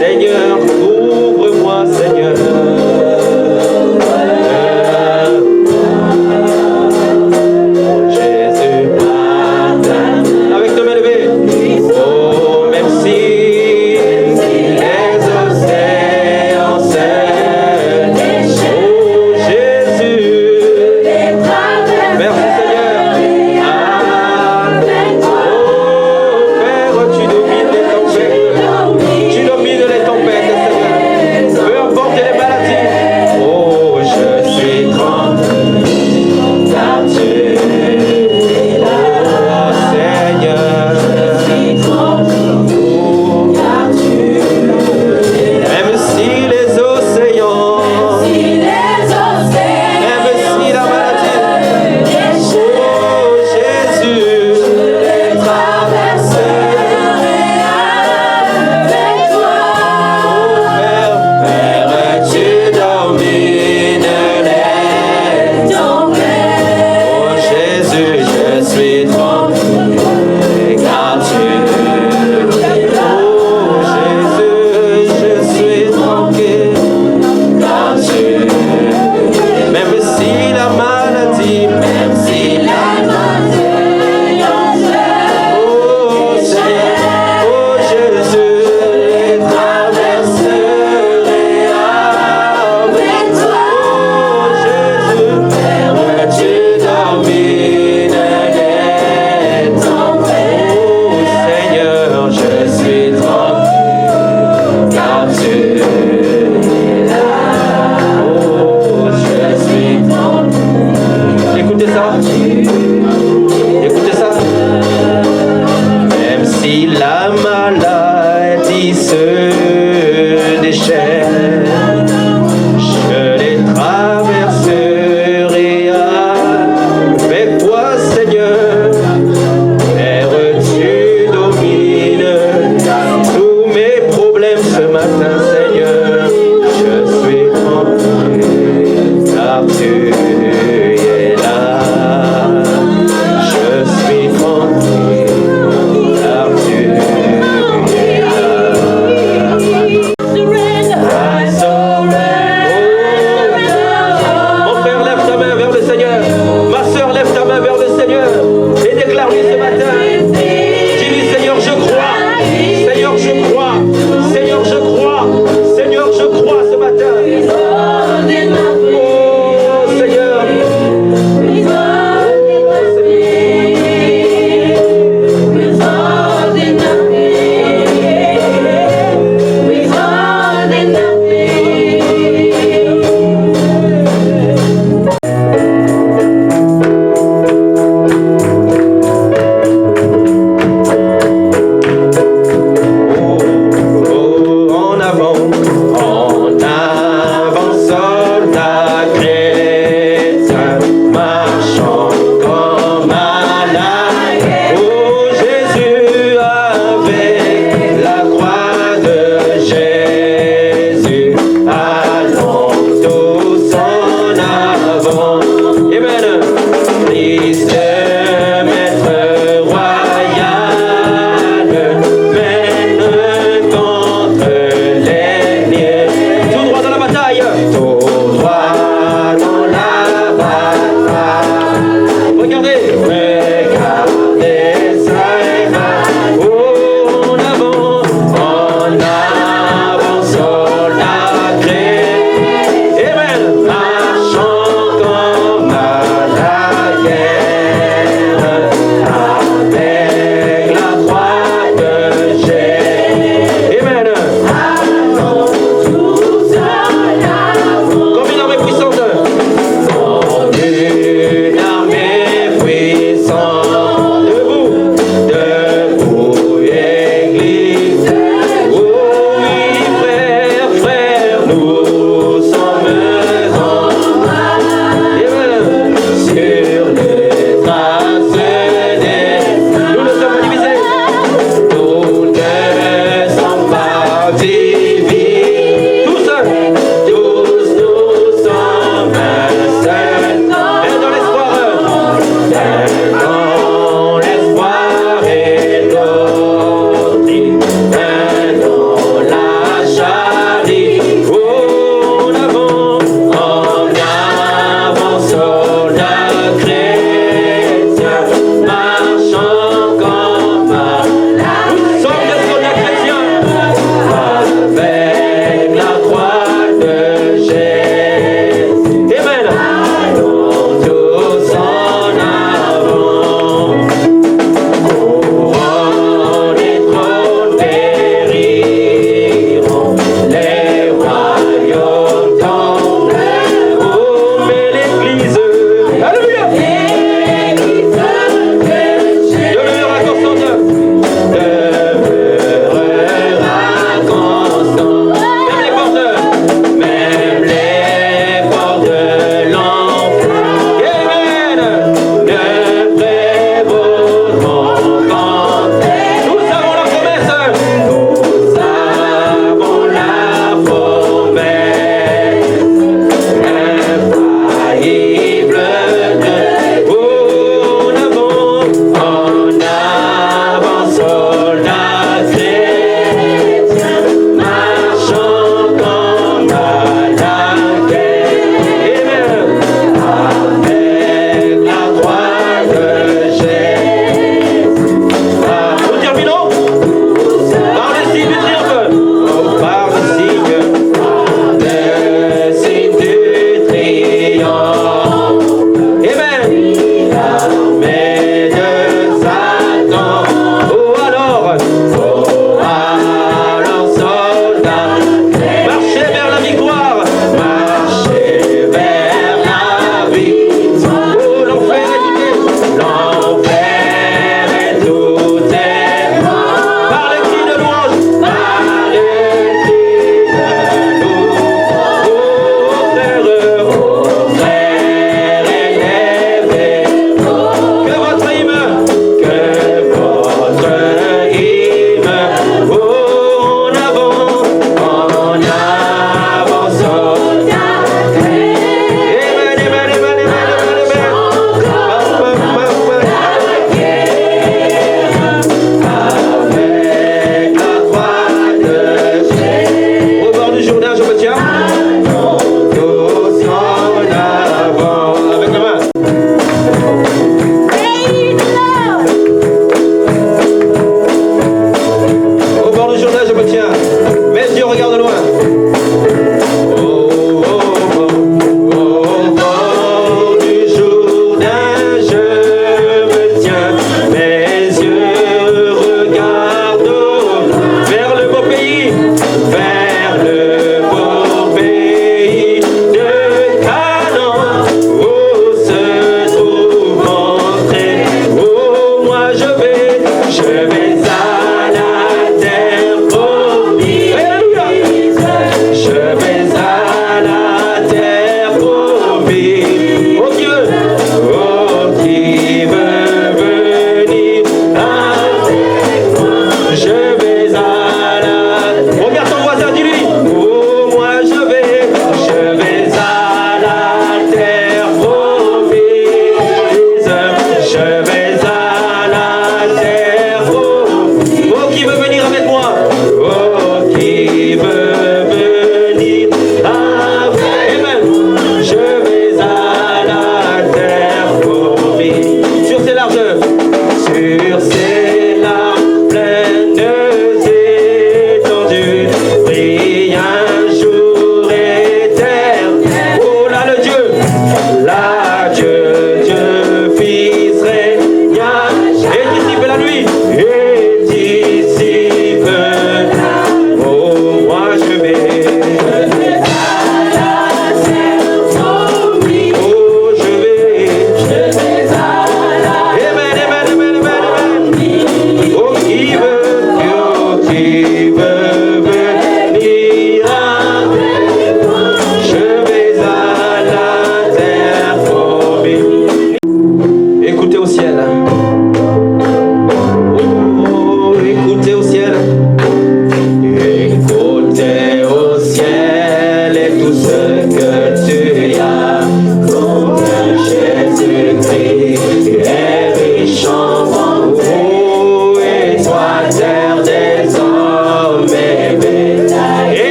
Seigneur, couvre-moi, Seigneur. Jésus, avec nos mains levées. Oh, merci. Les océans cèdent. Oh, Jésus. Merci, Seigneur.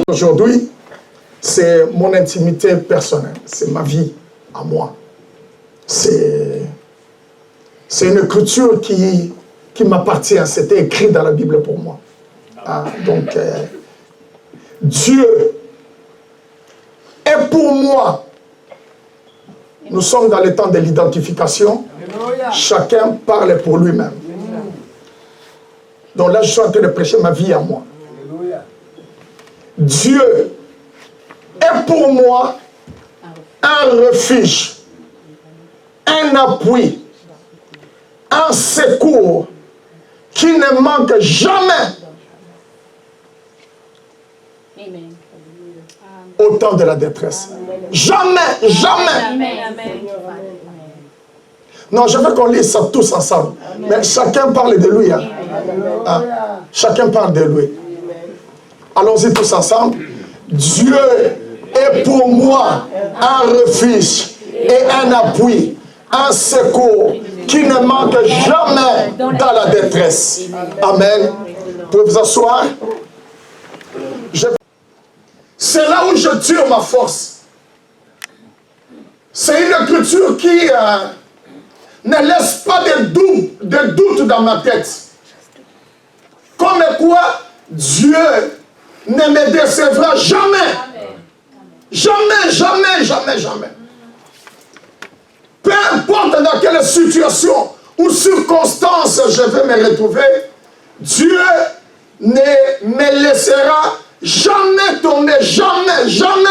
aujourd'hui, c'est mon intimité personnelle, c'est ma vie à moi. C'est une écriture qui m'appartient, c'était écrit dans la Bible pour moi. Donc, Dieu est pour moi. Nous sommes dans le temps de l'identification. Chacun parle pour lui-même. Donc là, je suis en train de prêcher ma vie à moi. Dieu est pour moi un refuge, un appui, un secours qui ne manque jamais au temps de la détresse. Jamais, jamais. Non, je veux qu'on lise ça tous ensemble. Mais chacun parle de lui. Chacun parle de lui. Allons-y tous ensemble. Dieu est pour moi un refuge et un appui, un secours qui ne manque jamais dans la détresse. Amen. Vous pouvez vous asseoir. C'est là où je tire ma force. C'est une écriture qui ne laisse pas de doute dans ma tête. Comme quoi Dieu ne me décevra jamais. Jamais, jamais, jamais, jamais. Peu importe dans quelle situation ou circonstance je vais me retrouver, Dieu ne me laissera jamais tomber. Jamais, jamais.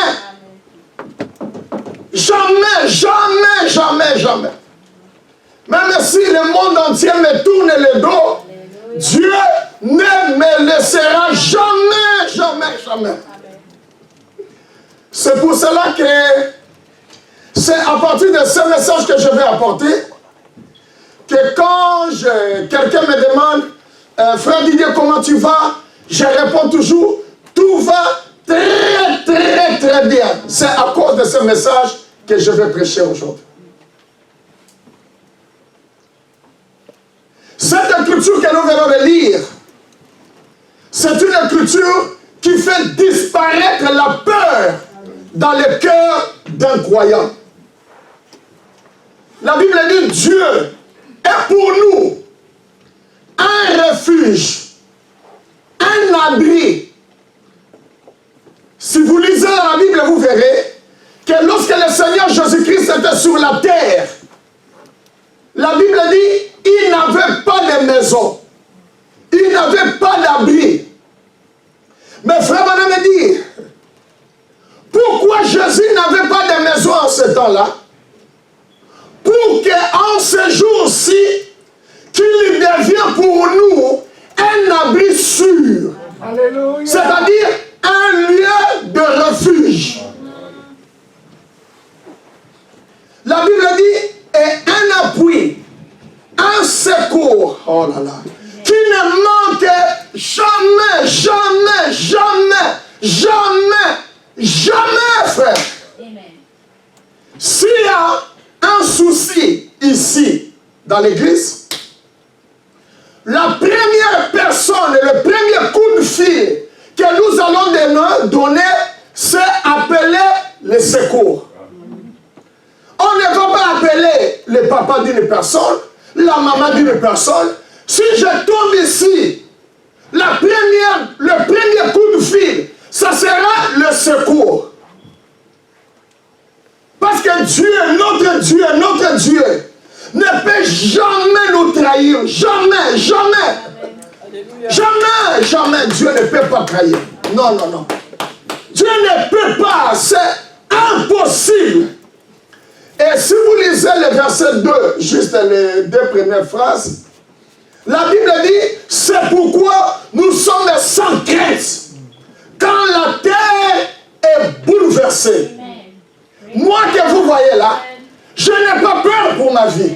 Jamais, jamais, jamais, jamais. Même si le monde entier me tourne le dos, Dieu ne me laissera jamais, jamais, jamais. C'est pour cela que c'est à partir de ce message que je vais apporter que quand quelqu'un me demande Frère Didier, comment tu vas? Je réponds toujours tout va très, très, très bien. C'est à cause de ce message que je vais prêcher aujourd'hui. Cette écriture que nous venons de lire, c'est une écriture qui fait disparaître la peur dans le cœur d'un croyant. La Bible dit Dieu est pour nous un refuge, un abri. Si vous lisez la Bible, vous verrez que lorsque le Seigneur Jésus-Christ était sur la terre, la Bible dit il n'avait pas de maison, il n'avait pas d'abri. Mais frère Madame me dit, pourquoi Jésus n'avait pas de maison en ce temps-là? Pour qu'en ce jour-ci, qu'il devienne pour nous un abri sûr. C'est-à-dire un lieu de refuge. La Bible dit, et un appui, un secours, oh là là, qui ne manque jamais, jamais, jamais, jamais, jamais, frère. S'il y a un souci ici, dans l'église, la première personne, le premier coup de fil que nous allons donner, c'est appeler le secours. On ne va pas appeler le papa d'une personne, la maman d'une personne. Si je tombe ici, le premier coup de fil, ça sera le secours. Parce que Dieu, notre Dieu, ne peut jamais nous trahir. Jamais, jamais. Jamais, jamais, Dieu ne peut pas trahir. Non, non, non. Dieu ne peut pas, c'est impossible. Et si vous lisez le verset 2, juste les deux premières phrases, la Bible dit, c'est pourquoi nous sommes sans crainte quand la terre est bouleversée. Moi que vous voyez là, je n'ai pas peur pour ma vie.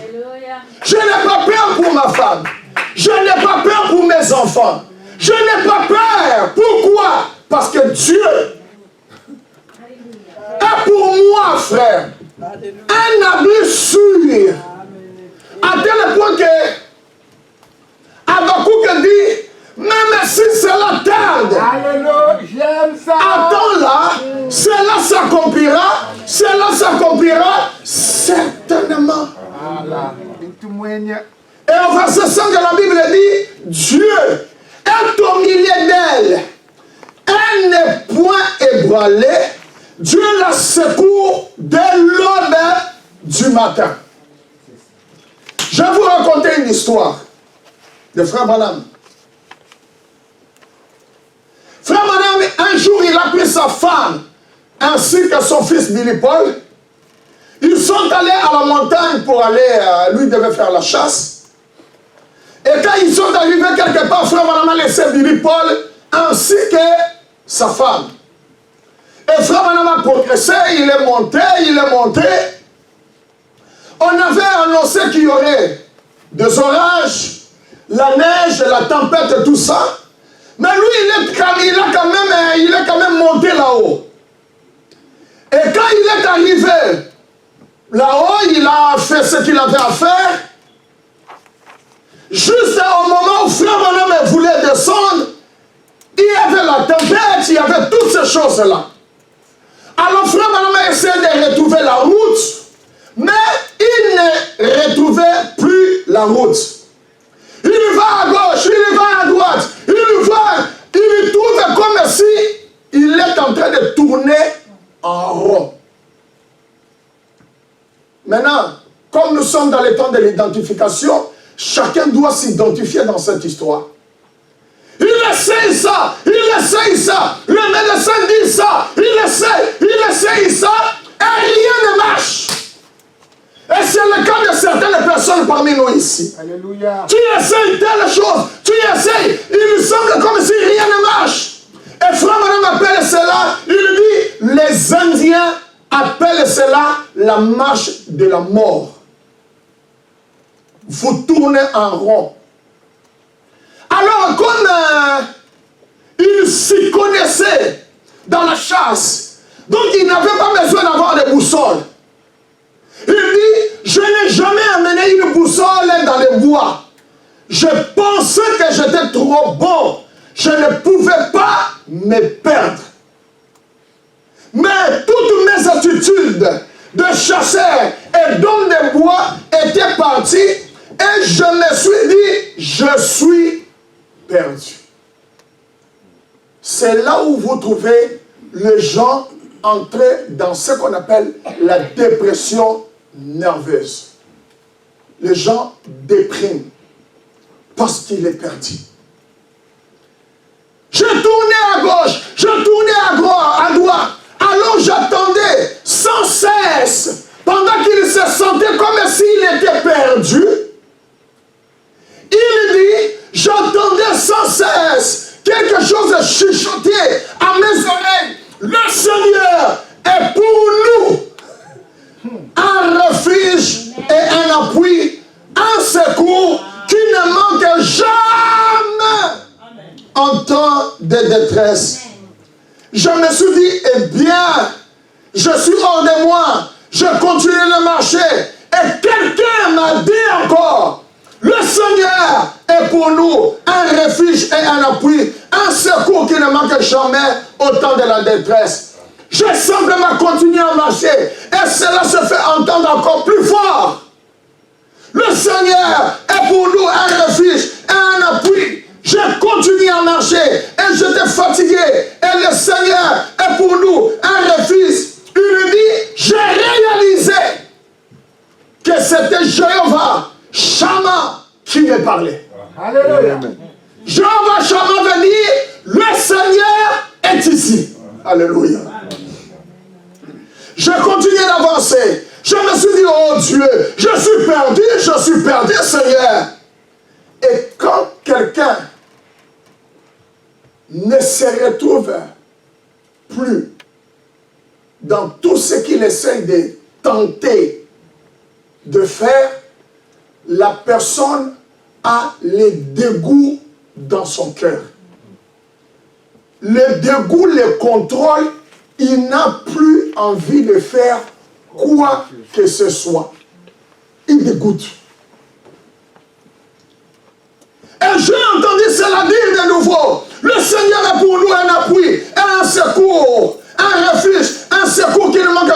Je n'ai pas peur pour ma femme. Je n'ai pas peur pour mes enfants. Je n'ai pas peur. Pourquoi? Parce que Dieu est pour moi, frère, un abri sûr. À tel point que Habakkuk dit, même si cela tarde, Alléluia, j'aime ça. Attends cela s'accomplira certainement. Et au verset 5 de la Bible dit, Dieu est au milieu d'elle. Elle n'est point ébranlée. Dieu la secourt dès l'aube du matin. Je vais vous raconter une histoire de Frère Branham. Frère Branham, un jour, il a pris sa femme ainsi que son fils Billy Paul. Ils sont allés à la montagne pour aller, lui devait faire la chasse. Et quand ils sont arrivés quelque part, Frère Branham a laissé Billy Paul ainsi que sa femme. Et Frère Branham a progressé, il est monté. On avait annoncé qu'il y aurait des orages, la neige, la tempête et tout ça. Mais lui, il est quand même monté là-haut. Et quand il est arrivé là-haut, il a fait ce qu'il avait à faire. Juste au moment où Frère Branham voulait descendre, il y avait la tempête, il y avait toutes ces choses-là. Alors Frère Branham a essayé de retrouver la route, mais il ne retrouvait plus la route. Il va à gauche, il va à droite, il trouve comme si il est en train de tourner en rond. Maintenant, comme nous sommes dans le temps de l'identification, chacun doit s'identifier dans cette histoire. Il essaye ça, le médecin dit ça, il essaye ça, et rien ne marche. Et c'est le cas de certaines personnes parmi nous ici. Alléluia. Tu essayes telle chose, tu essayes, il me semble comme si rien ne marche. Et Frère Branham appelle cela, il dit, les Indiens appellent cela la marche de la mort. Vous tournez en rond. Alors, comme il s'y connaissait dans la chasse, donc il n'avait pas besoin d'avoir de boussole. Il dit, je n'ai jamais amené une boussole dans les bois. Je pensais que j'étais trop bon. Je ne pouvais pas me perdre. Mais toutes mes attitudes de chasseur et d'homme de bois étaient parties et je me suis dit, je suis perdu. C'est là où vous trouvez les gens entrer dans ce qu'on appelle la dépression nerveuse. Les gens dépriment parce qu'il est perdu. Je tournais à gauche, je tournais à droite. Alors j'attendais sans cesse, pendant qu'il se sentait comme s'il était perdu. Il dit, j'entendais sans cesse quelque chose chuchoter à mes oreilles. Le Seigneur est pour nous un refuge et un appui, un secours qui ne manque jamais en temps de détresse. Je me suis dit, eh bien, je suis hors de moi, je continue de marcher. Et quelqu'un m'a dit encore, le Seigneur est pour nous un refuge et un appui, un secours qui ne manque jamais au temps de la détresse. J'ai simplement continué à marcher et cela se fait entendre encore plus fort. Le Seigneur est pour nous un refuge et un appui. J'ai continué à marcher et j'étais fatigué. Et le Seigneur est pour nous un refuge. Il dit, j'ai réalisé que c'était Jéhovah Shammah qui me parlait. Alléluia. Jéhovah Shammah veut dire, le Seigneur est ici. Alléluia. J'ai continué d'avancer. Je me suis dit, oh Dieu, je suis perdu, Seigneur. Et quand quelqu'un ne se retrouve plus dans tout ce qu'il essaie de tenter de faire, la personne a le dégoût dans son cœur. Le dégoût le contrôle, il n'a plus envie de faire quoi que ce soit. Il dégoûte. Et j'ai entendu cela dire de nouveau. Le Seigneur est pour nous un appui, un secours, un refuge, un secours qui ne manque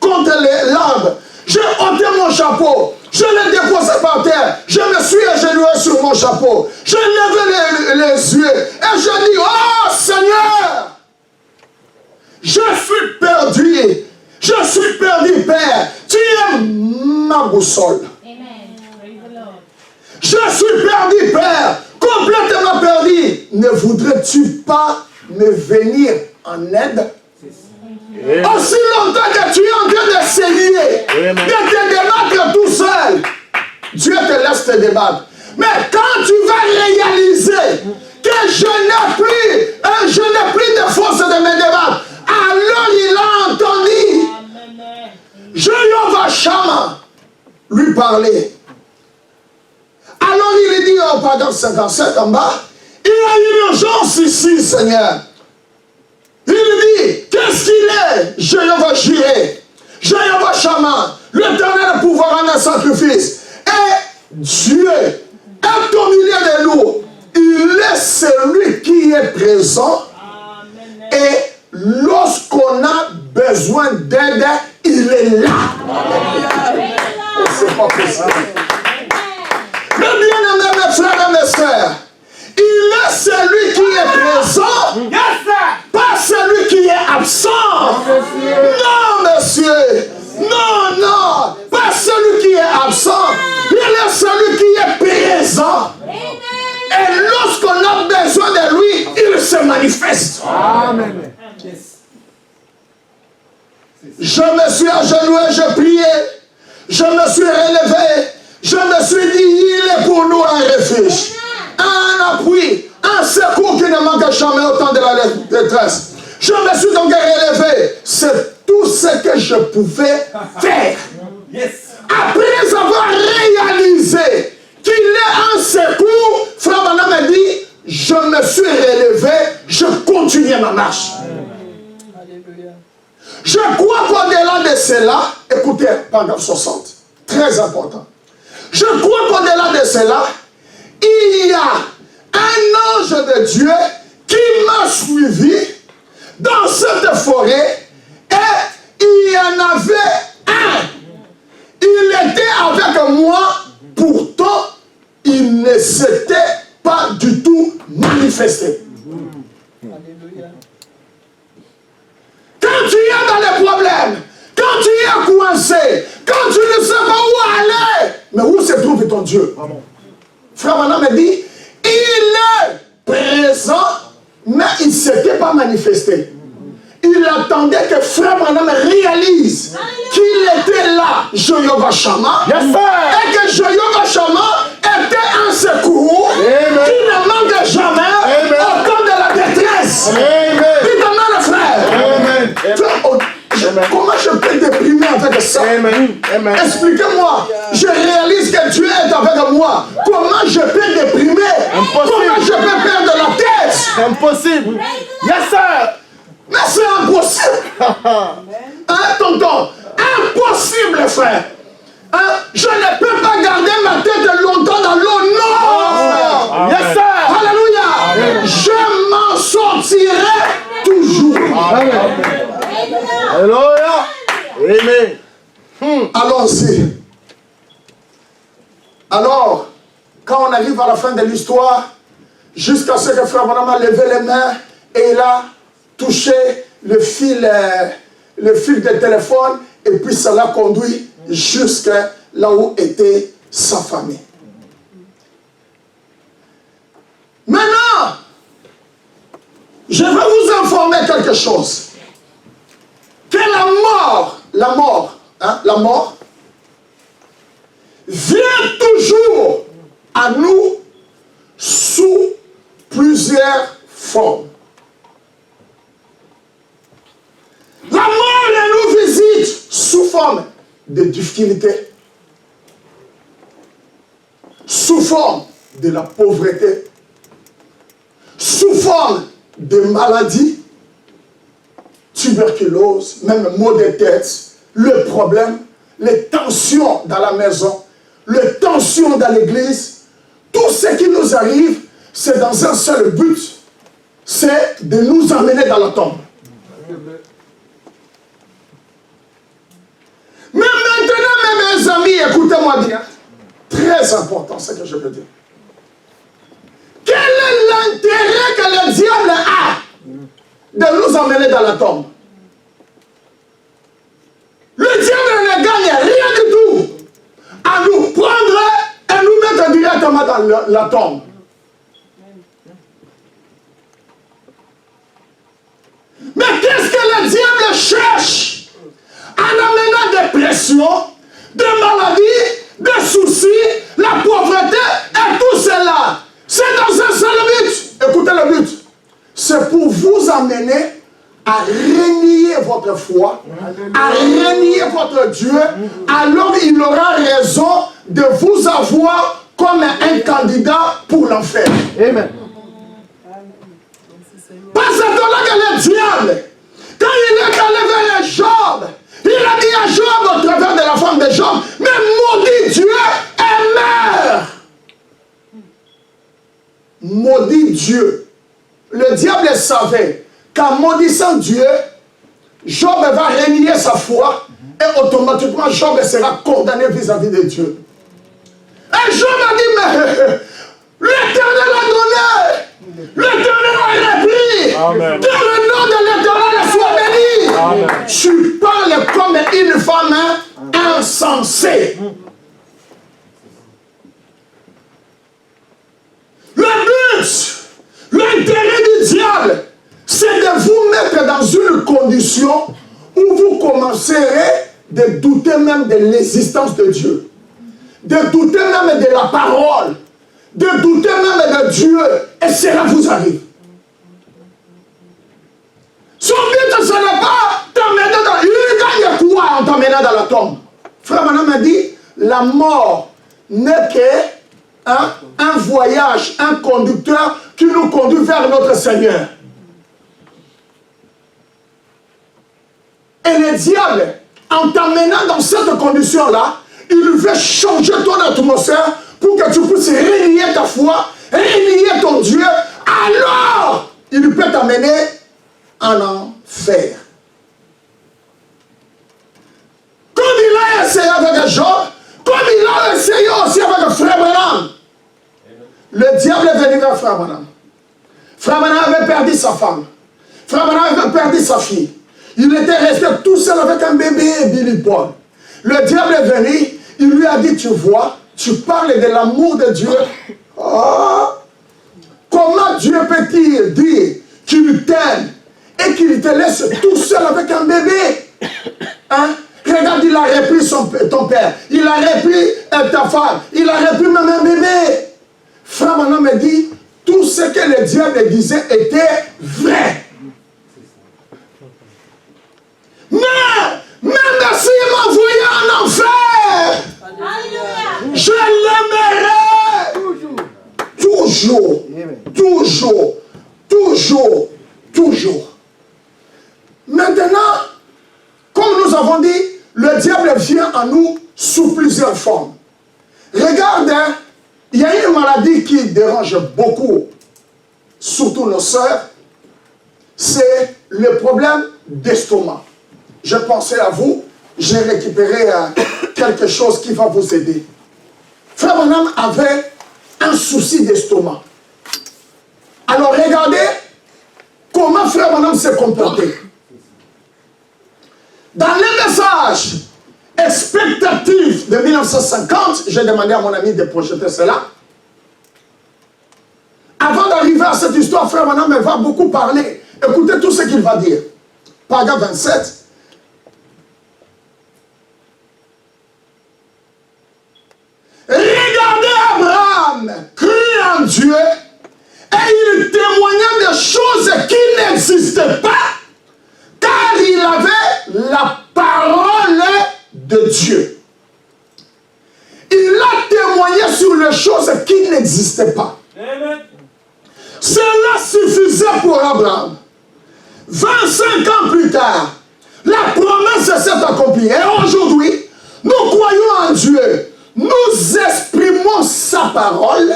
contre les larmes. J'ai ôté mon chapeau. Je l'ai déposé par terre. Je me suis agenouillé sur mon chapeau. J'ai levé les yeux. Et je dis, oh Seigneur, je suis perdu. Je suis perdu, Père. Tu es ma boussole. Je suis perdu, Père. Complètement perdu. Ne voudrais-tu pas me venir en aide? Aussi longtemps que tu es en train d'essayer de te débattre tout seul, Dieu te laisse te débattre. Mais quand tu vas réaliser que je n'ai plus de force de me débattre, alors il a entendu Jéhovah Shammah lui parler. Alors il dit au paragraphe 57 en bas, il y a une urgence ici, Seigneur. Il dit, qu'est-ce qu'il est? Jéhovah Jireh, Jéhovah Shammah, l'Éternel pouvoir en un sacrifice. Et Dieu est au milieu de nous. Il est celui qui est présent. Et lorsqu'on a besoin d'aide, il est là. C'est pas possible. Mais bien-aimés, mes frères et mes sœurs, il est celui qui est présent, pas celui qui est absent. Non, monsieur. Non, pas celui qui est absent. Il est celui qui est présent. Et lorsqu'on a besoin de lui, il se manifeste. Amen. Je me suis agenouillé, je priais. Je me suis relevé. Je me suis dit, il est pour nous un refuge, un appui, un secours qui ne manque jamais au temps de la détresse. Je me suis donc relevé. C'est tout ce que je pouvais faire. Après avoir réalisé qu'il est un secours, Frère Branham me dit, je me suis relevé, je continuais ma marche. Je crois qu'au-delà de cela, écoutez, paragraphe 60, très important. Je crois qu'au-delà de cela, il y a un ange de Dieu qui m'a suivi dans cette forêt et il y en avait un. Il était avec moi, pourtant il ne s'était pas du tout manifesté. Quand tu es dans les problèmes, quand tu es coincé, quand tu ne sais pas où aller, mais où se trouve ton Dieu? Frère Branham me dit, il est présent, mais il ne s'était pas manifesté. Il attendait que Frère Branham réalise qu'il était là, Jéhovah Shammah, et que Jéhovah Shammah était un secours qui ne manque jamais au temps de la détresse. Dites amen, le frère. Comment je peux déprimer avec ça? Expliquez-moi. Je réalise que Dieu est avec moi. Comment je peux déprimer? Comment je peux perdre la tête? C'est impossible. Yes, sir. Mais c'est impossible. Hein, tonton? Impossible, frère. Hein? Je ne peux pas garder ma tête longtemps dans l'eau. Non. Yes, sir. Alléluia. Je m'en sortirai toujours. Amen. Alléluia. Amen. Allons-y. Alors, quand on arrive à la fin de l'histoire, jusqu'à ce que Frère Branham a levé les mains et il a touché le fil de téléphone et puis ça l'a conduit jusqu'à là où était sa famille. Maintenant, je vais vous informer quelque chose. Que la mort vient toujours à nous sous plusieurs formes. La mort nous visite sous forme de difficultés, sous forme de la pauvreté, sous forme de maladies, tuberculose, même maux de tête, le problème, les tensions dans la maison, les tensions dans l'église, tout ce qui nous arrive, c'est dans un seul but, c'est de nous emmener dans la tombe. Bien-aimés, mes amis, écoutez-moi bien. Très important, ce que je veux dire. Quel est l'intérêt que le diable a de nous emmener dans la tombe? Le diable ne gagne rien du tout à nous prendre et nous mettre directement dans la tombe. Mais qu'est-ce que le diable cherche? En amenant des pressions, des maladies, des soucis, la pauvreté et tout cela. C'est dans un seul but. Écoutez le but. C'est pour vous amener à renier votre foi, à renier votre Dieu. Alors il aura raison de vous avoir comme un candidat pour l'enfer. Amen. Parce que le diable, quand il est allé vers Job, il a dit à Job au travers de la femme de Job, mais maudit Dieu et meurt. Maudit Dieu. Le diable savait qu'en maudissant Dieu, Job va renier sa foi et automatiquement Job sera condamné vis-à-vis de Dieu. Et Job a dit, mais l'Éternel a donné, l'Éternel a repris, Amen. que le nom de l'Éternel soit béni. Amen. Tu parles comme une femme insensée. Le but, l'intérêt du diable, c'est de vous mettre dans une condition où vous commencerez de douter même de l'existence de Dieu, de douter même de la parole, de douter même de Dieu, et cela vous arrive. Son but, ce n'est pas t'emmener dans... Il gagne quoi en t'emmenant dans la tombe? Frère Branham m'a dit, la mort n'est qu'un voyage, un conducteur qui nous conduit vers notre Seigneur. Et le diable, en t'emmenant dans cette condition-là, il veut changer ton atmosphère pour que tu puisses renier ta foi, renier ton Dieu. Alors, il peut t'amener en enfer. Comme il a essayé avec Job, comme il a essayé aussi avec Frère Branham. Le diable est venu vers Frère Branham. Frère Branham avait perdu sa femme. Frère Branham avait perdu sa fille. Il était resté tout seul avec un bébé, Billy Paul. Le diable est venu, il lui a dit, tu vois, tu parles de l'amour de Dieu. Oh, comment Dieu peut-il dire qu'il t'aime et qu'il te laisse tout seul avec un bébé? Hein? Regarde, il a repris ton père, il a repris ta femme, il a repris même un bébé. Frère Branham me dit, tout ce que le diable disait était vrai. Mais, même s'il m'envoyait en enfer, je l'aimerai. Toujours, toujours, toujours, toujours. Maintenant, comme nous avons dit, le diable vient à nous sous plusieurs formes. Regarde, il y a une maladie qui dérange beaucoup, surtout nos sœurs, c'est le problème d'estomac. Je pensais à vous, j'ai récupéré quelque chose qui va vous aider. Frère Branham avait un souci d'estomac. Alors regardez comment Frère Branham s'est comporté. Dans les messages expectatifs de 1950, j'ai demandé à mon ami de projeter cela. Avant d'arriver à cette histoire, Frère Branham va beaucoup parler. Écoutez tout ce qu'il va dire. Paragraphe 27. Regardez Abraham, crut en Dieu, et il témoignait de choses qui n'existaient pas, car il avait la parole de Dieu. Il a témoigné sur les choses qui n'existaient pas. Amen. Cela suffisait pour Abraham. 25 ans plus tard, la promesse s'est accomplie. Et aujourd'hui, nous croyons en Dieu. Nous exprimons sa parole.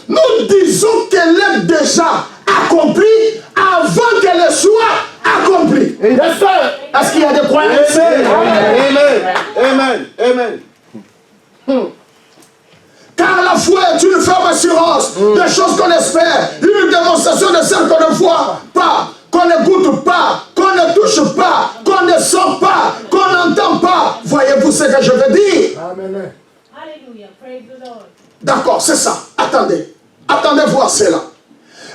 Nous disons qu'elle est déjà accomplie avant qu'elle soit accomplie. Yes, sir. Est-ce qu'il y a des croyants ici? Amen. Amen. Car la foi est une ferme assurance des choses qu'on espère, une démonstration de celles qu'on ne voit pas, qu'on n'écoute pas, qu'on ne touche pas, qu'on ne sent pas, qu'on n'entend pas. Voyez-vous ce que je veux dire? Amen. Hallelujah. Praise the Lord. D'accord, c'est ça. Attendez. Attendez voir cela.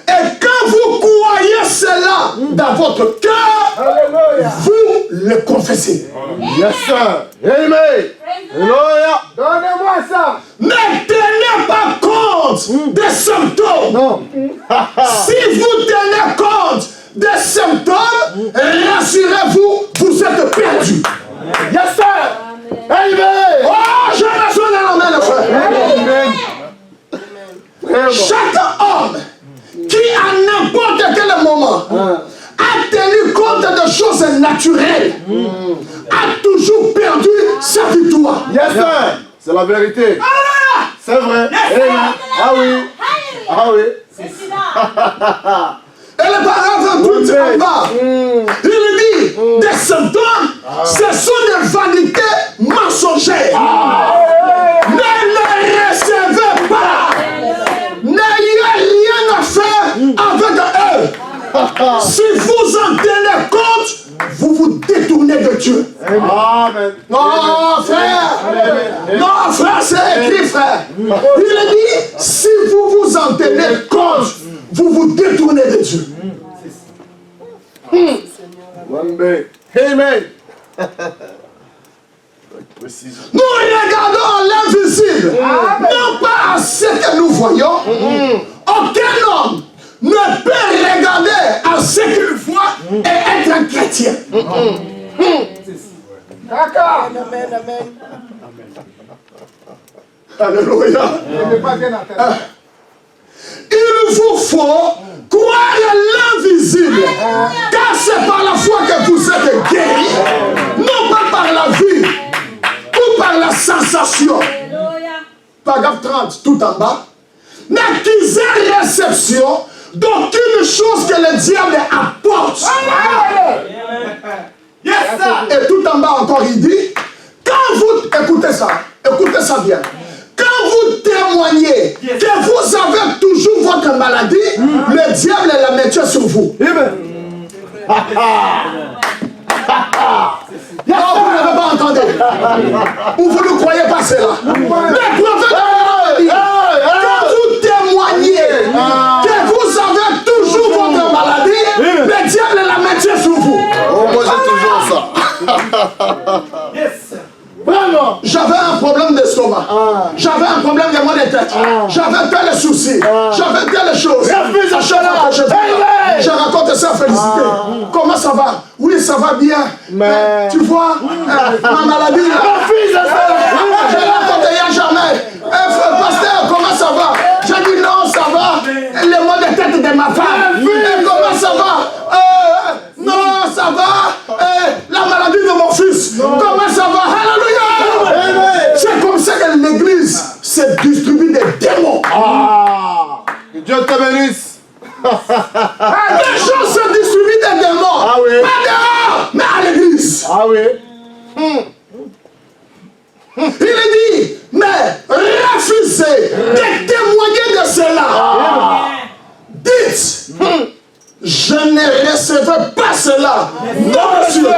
Et quand vous croyez cela dans votre cœur, Alléluia. vous le confessez. Yes, sir. Amen. Alléluia. Donnez-moi ça. Ne tenez pas compte des symptômes. Non. Si vous tenez compte des symptômes, rassurez-vous, vous êtes perdu. Yes, sir. Amen. Oh, je reçois dans la main, le frère. Amen. Chaque homme qui, à n'importe quel moment, a tenu compte de choses naturelles, a toujours perdu sa victoire. Yes, sir. C'est la vérité. Alléluia! C'est vrai. Amen. Ah oui. Ah oui. C'est cela. Et le paragraphe tout en bas, il dit, des symptômes, ce sont des vanités mensongères. Ne les recevez pas. N'ayez rien à faire avec eux. Si vous en tenez compte, vous vous détournez de Dieu. Amen. Non, frère. Non, frère, c'est écrit, frère. Il dit, si vous vous en tenez compte, vous vous détournez de Dieu. Amen. Amen. Précision. Nous regardons l'invisible, non pas à ce que nous voyons. Aucun homme ne peut regarder à ce qu'il voit et être un chrétien. D'accord. Alléluia. Il vous faut croire à l'invisible, car c'est par la foi que vous êtes guéris, non pas par la vue ou par la sensation. Hallelujah. Paragraphe 30, tout en bas. N'acquisez réception d'aucune chose que le diable apporte. Yes, sir. Et tout en bas encore, il dit, quand vous, écoutez ça bien, quand vous témoignez que vous avez toujours votre maladie, le diable la met sur vous. Amen. Non, vous n'avez pas entendu. Ou vous ne croyez pas cela. Le prophète dit, quand vous témoignez que vous avez toujours votre maladie, le diable la met sur vous. Oh, moi j'ai toujours ça. Yes. Vraiment. J'avais un problème d'estomac. J'avais un problème de mal de tête. J'avais tel souci. J'avais telle chose. Je raconte ça à Félicité. Comment ça va? Oui, ça va bien. Mais tu vois, ma maladie là. Je l'ai raconté il n'y a jamais. Pasteur, comment ça va? J'ai dit non, ça va. Le mal de tête de ma femme. Et comment ça va? Non, ça va. La maladie de mon fils. Comment ça va? Alléluia. C'est comme ça que l'église se distribue des démons. que Dieu te bénisse. Les gens se distribuent des démons. Ah oui. Pas dehors, mais à l'église. Ah oui. Il dit, mais refusez de témoigner de cela. Dites, je ne recevrai pas cela. Non, monsieur.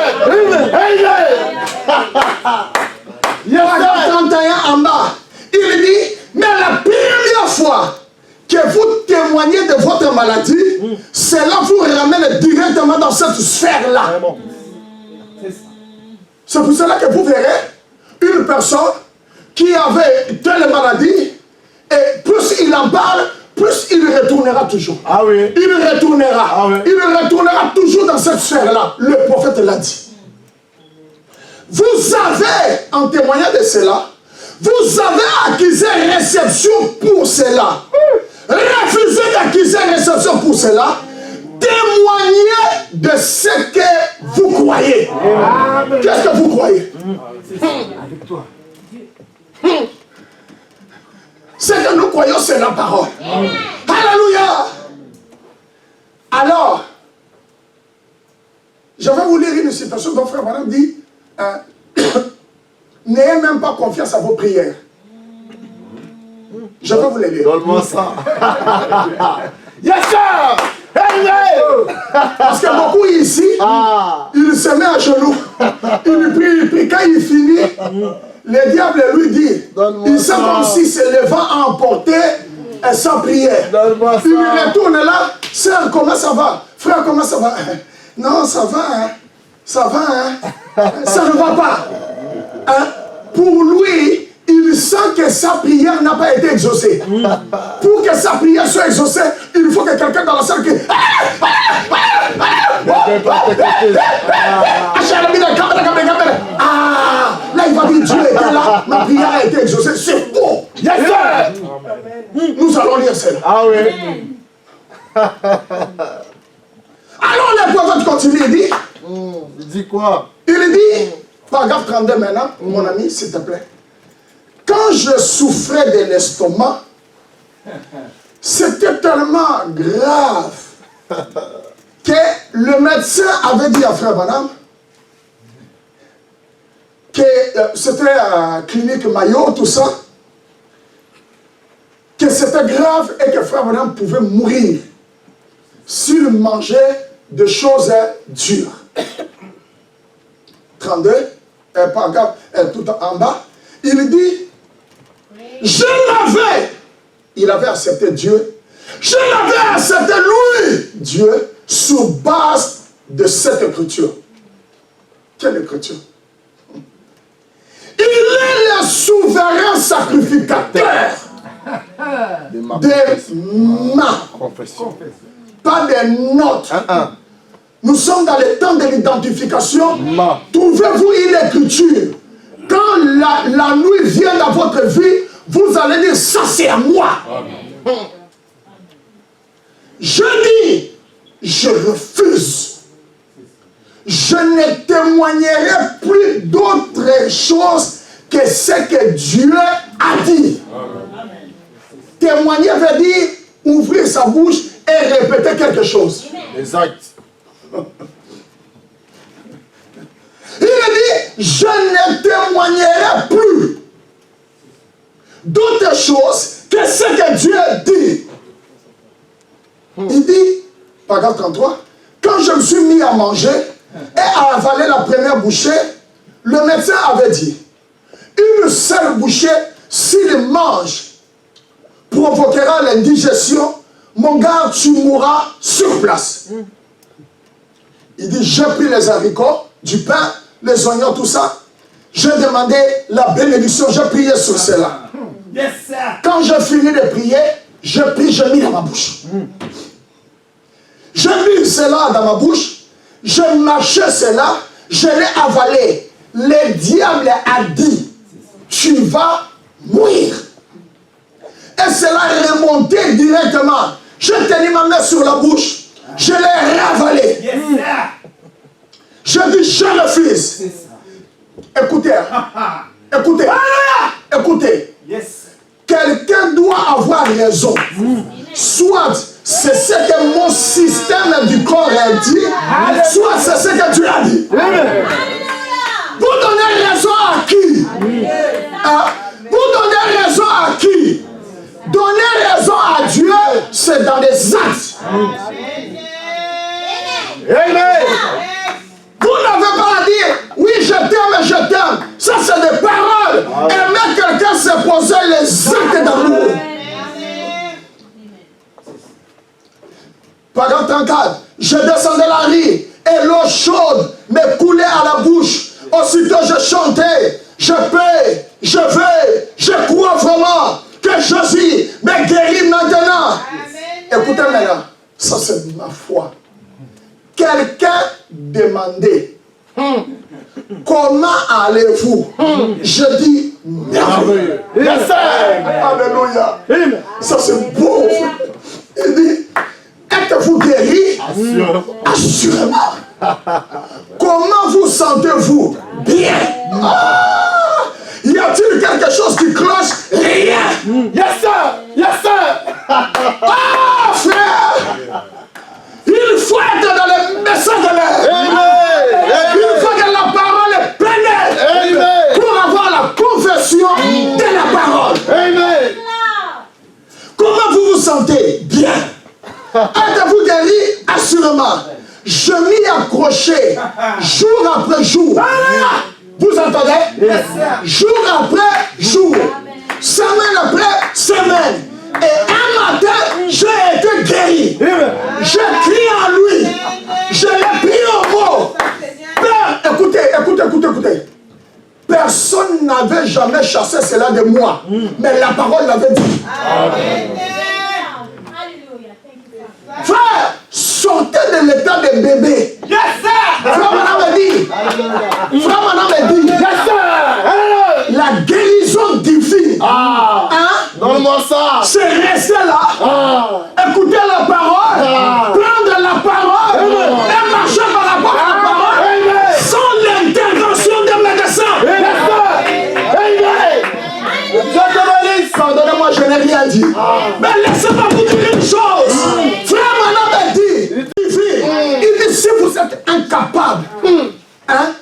Paragraphe 31 en bas. Il dit, mais la première fois que vous témoignez de votre maladie, cela vous ramène directement dans cette sphère-là. C'est pour cela que vous verrez une personne qui avait telle maladie, et plus il en parle, plus il retournera toujours. Ah oui. Il retournera. Ah oui. Il retournera toujours dans cette sphère-là. Le prophète l'a dit. Vous avez, en témoignant de cela, vous avez acquis réception pour cela. Refusez d'acquiser réception pour cela. Témoignez de ce que vous croyez. Qu'est-ce que vous croyez? Ce que nous croyons, c'est la parole. Alléluia. Alors, citation dont frère Branham dit n'ayez même pas confiance à vos prières. Je vais vous les lire. Donne-moi ça. Yes, sir! Parce que beaucoup ici, il se met à genoux. Il prie. Quand il finit, le diable lui dit, il sent comme si c'est le vent a emporté sa prière. Il retourne là, sœur, comment ça va? Frère, comment ça va? Non, ça va, hein? Ça va, hein? Ça ne va pas. Hein? Pour lui, il sent que sa prière n'a pas été exaucée. Pour que sa prière soit exaucée, il faut que quelqu'un dans la salle qui... Là, il va dire, Dieu était là, ma prière a été exaucée. C'est faux. Yes, sir. Nous allons lire cela. Ah oui. Alors, le prophète continue, il dit... Il dit quoi? Il dit, paragraphe 32 maintenant, mon ami, s'il te plaît. Quand je souffrais de l'estomac, c'était tellement grave que le médecin avait dit à Frère Branham que c'était à clinique Mayo, tout ça, que c'était grave et que Frère Branham pouvait mourir s'il mangeait de choses dures. 32, paragraphe tout en bas, il dit, je l'avais, il avait accepté Dieu, je l'avais accepté lui, Dieu, sur base de cette écriture. Quelle écriture? Il est le souverain sacrificateur de ma confession, pas des notes. Nous sommes dans le temps de l'identification. Trouvez-vous une écriture. Quand la nuit vient dans votre vie, vous allez dire, ça c'est à moi. Amen. Je dis, je refuse. Je ne témoignerai plus d'autre chose que ce que Dieu a dit. Amen. Témoigner veut dire ouvrir sa bouche et répéter quelque chose. Exact. Il dit, je ne témoignerai plus d'autre chose que ce que Dieu dit. Il dit, paragraphe 33, quand je me suis mis à manger et à avaler la première bouchée, le médecin avait dit, une seule bouchée, s'il mange, provoquera l'indigestion, mon gars, tu mourras sur place. Il dit, j'ai pris les haricots, du pain, les oignons, tout ça. J'ai demandé la bénédiction, j'ai prié sur cela. Yes, sir. Quand j'ai fini de prier, j'ai pris, j'ai mis dans ma bouche. J'ai mis cela dans ma bouche, j'ai mâché cela, je l'ai avalé. Le diable a dit, tu vas mourir. Et cela est remonté directement. J'ai tenu ma main sur la bouche, je l'ai ravalé. Yes, je dis, je refuse. Écoutez, écoutez, écoutez. Yes. Quelqu'un doit avoir raison. Soit c'est ce que mon système du corps a dit, soit c'est ce que tu as dit. Vous donnez raison à qui? Vous donnez raison à qui? Donner raison à Dieu, c'est dans les actes. Amen. Vous n'avez pas à dire, oui, je t'aime et je t'aime. Ça, c'est des paroles. Aimer quelqu'un, c'est poser les actes d'amour. Paragraphe 34. Je descendais la rue et l'eau chaude me coulait à la bouche. Aussitôt, je chantais, je paie, je vais, je crois vraiment que Jésus me guérit maintenant. Écoutez maintenant, ça c'est ma foi. Quelqu'un demandait, comment allez-vous? Je dis, merveilleux. Alléluia. Ça c'est beau. Il dit, êtes-vous guéri? Assurément. Comment vous sentez-vous? Bien. Y a-t-il quelque chose qui cloche? Rien. Yes sir. Yes sir. Ah frère, il faut être dans le message de l'air. Il Écoutez bien. Êtes-vous guéri? Assurément. Je m'y accrochais jour après jour. Vous entendez? Jour après jour. Semaine après semaine. Et un matin, j'ai été guéri. J'ai crié en lui. Je l'ai pris au mot. Père, écoutez. Personne n'avait jamais chassé cela de moi. Mais la parole l'avait dit. Frère, sortez de l'état de bébé. Frère Madame me dit. La guérison divine. Donne-moi ça. C'est rester là. Écouter la parole. Prendre la parole. Et marcher par rapport à la parole. Sans l'intervention des médecins. Pardonnez-moi, je n'ai rien dit. Mais laissez-moi vous dire une chose. Frère Madame me dit. Il dit, si vous êtes incapable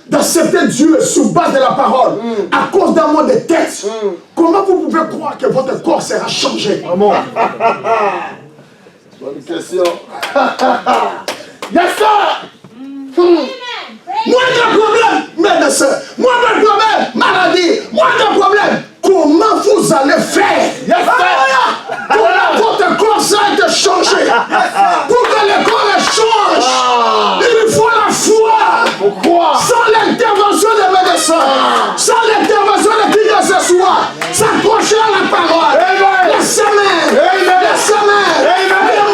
d'accepter Dieu sur base de la parole, à cause d'un mot de tête, comment vous pouvez croire que votre corps sera changé? Bonne question. Yes, sir. Moins de problème, médecin. Moins de problème, maladie. Moins de problème. Comment vous allez faire? Yes, pour que votre corps soit changé. Pour que le corps change, il faut la foi. Pourquoi? Sans l'intervention des médecins, sans l'intervention de qui que ce soit, s'accrocher à la parole. Les semaines, les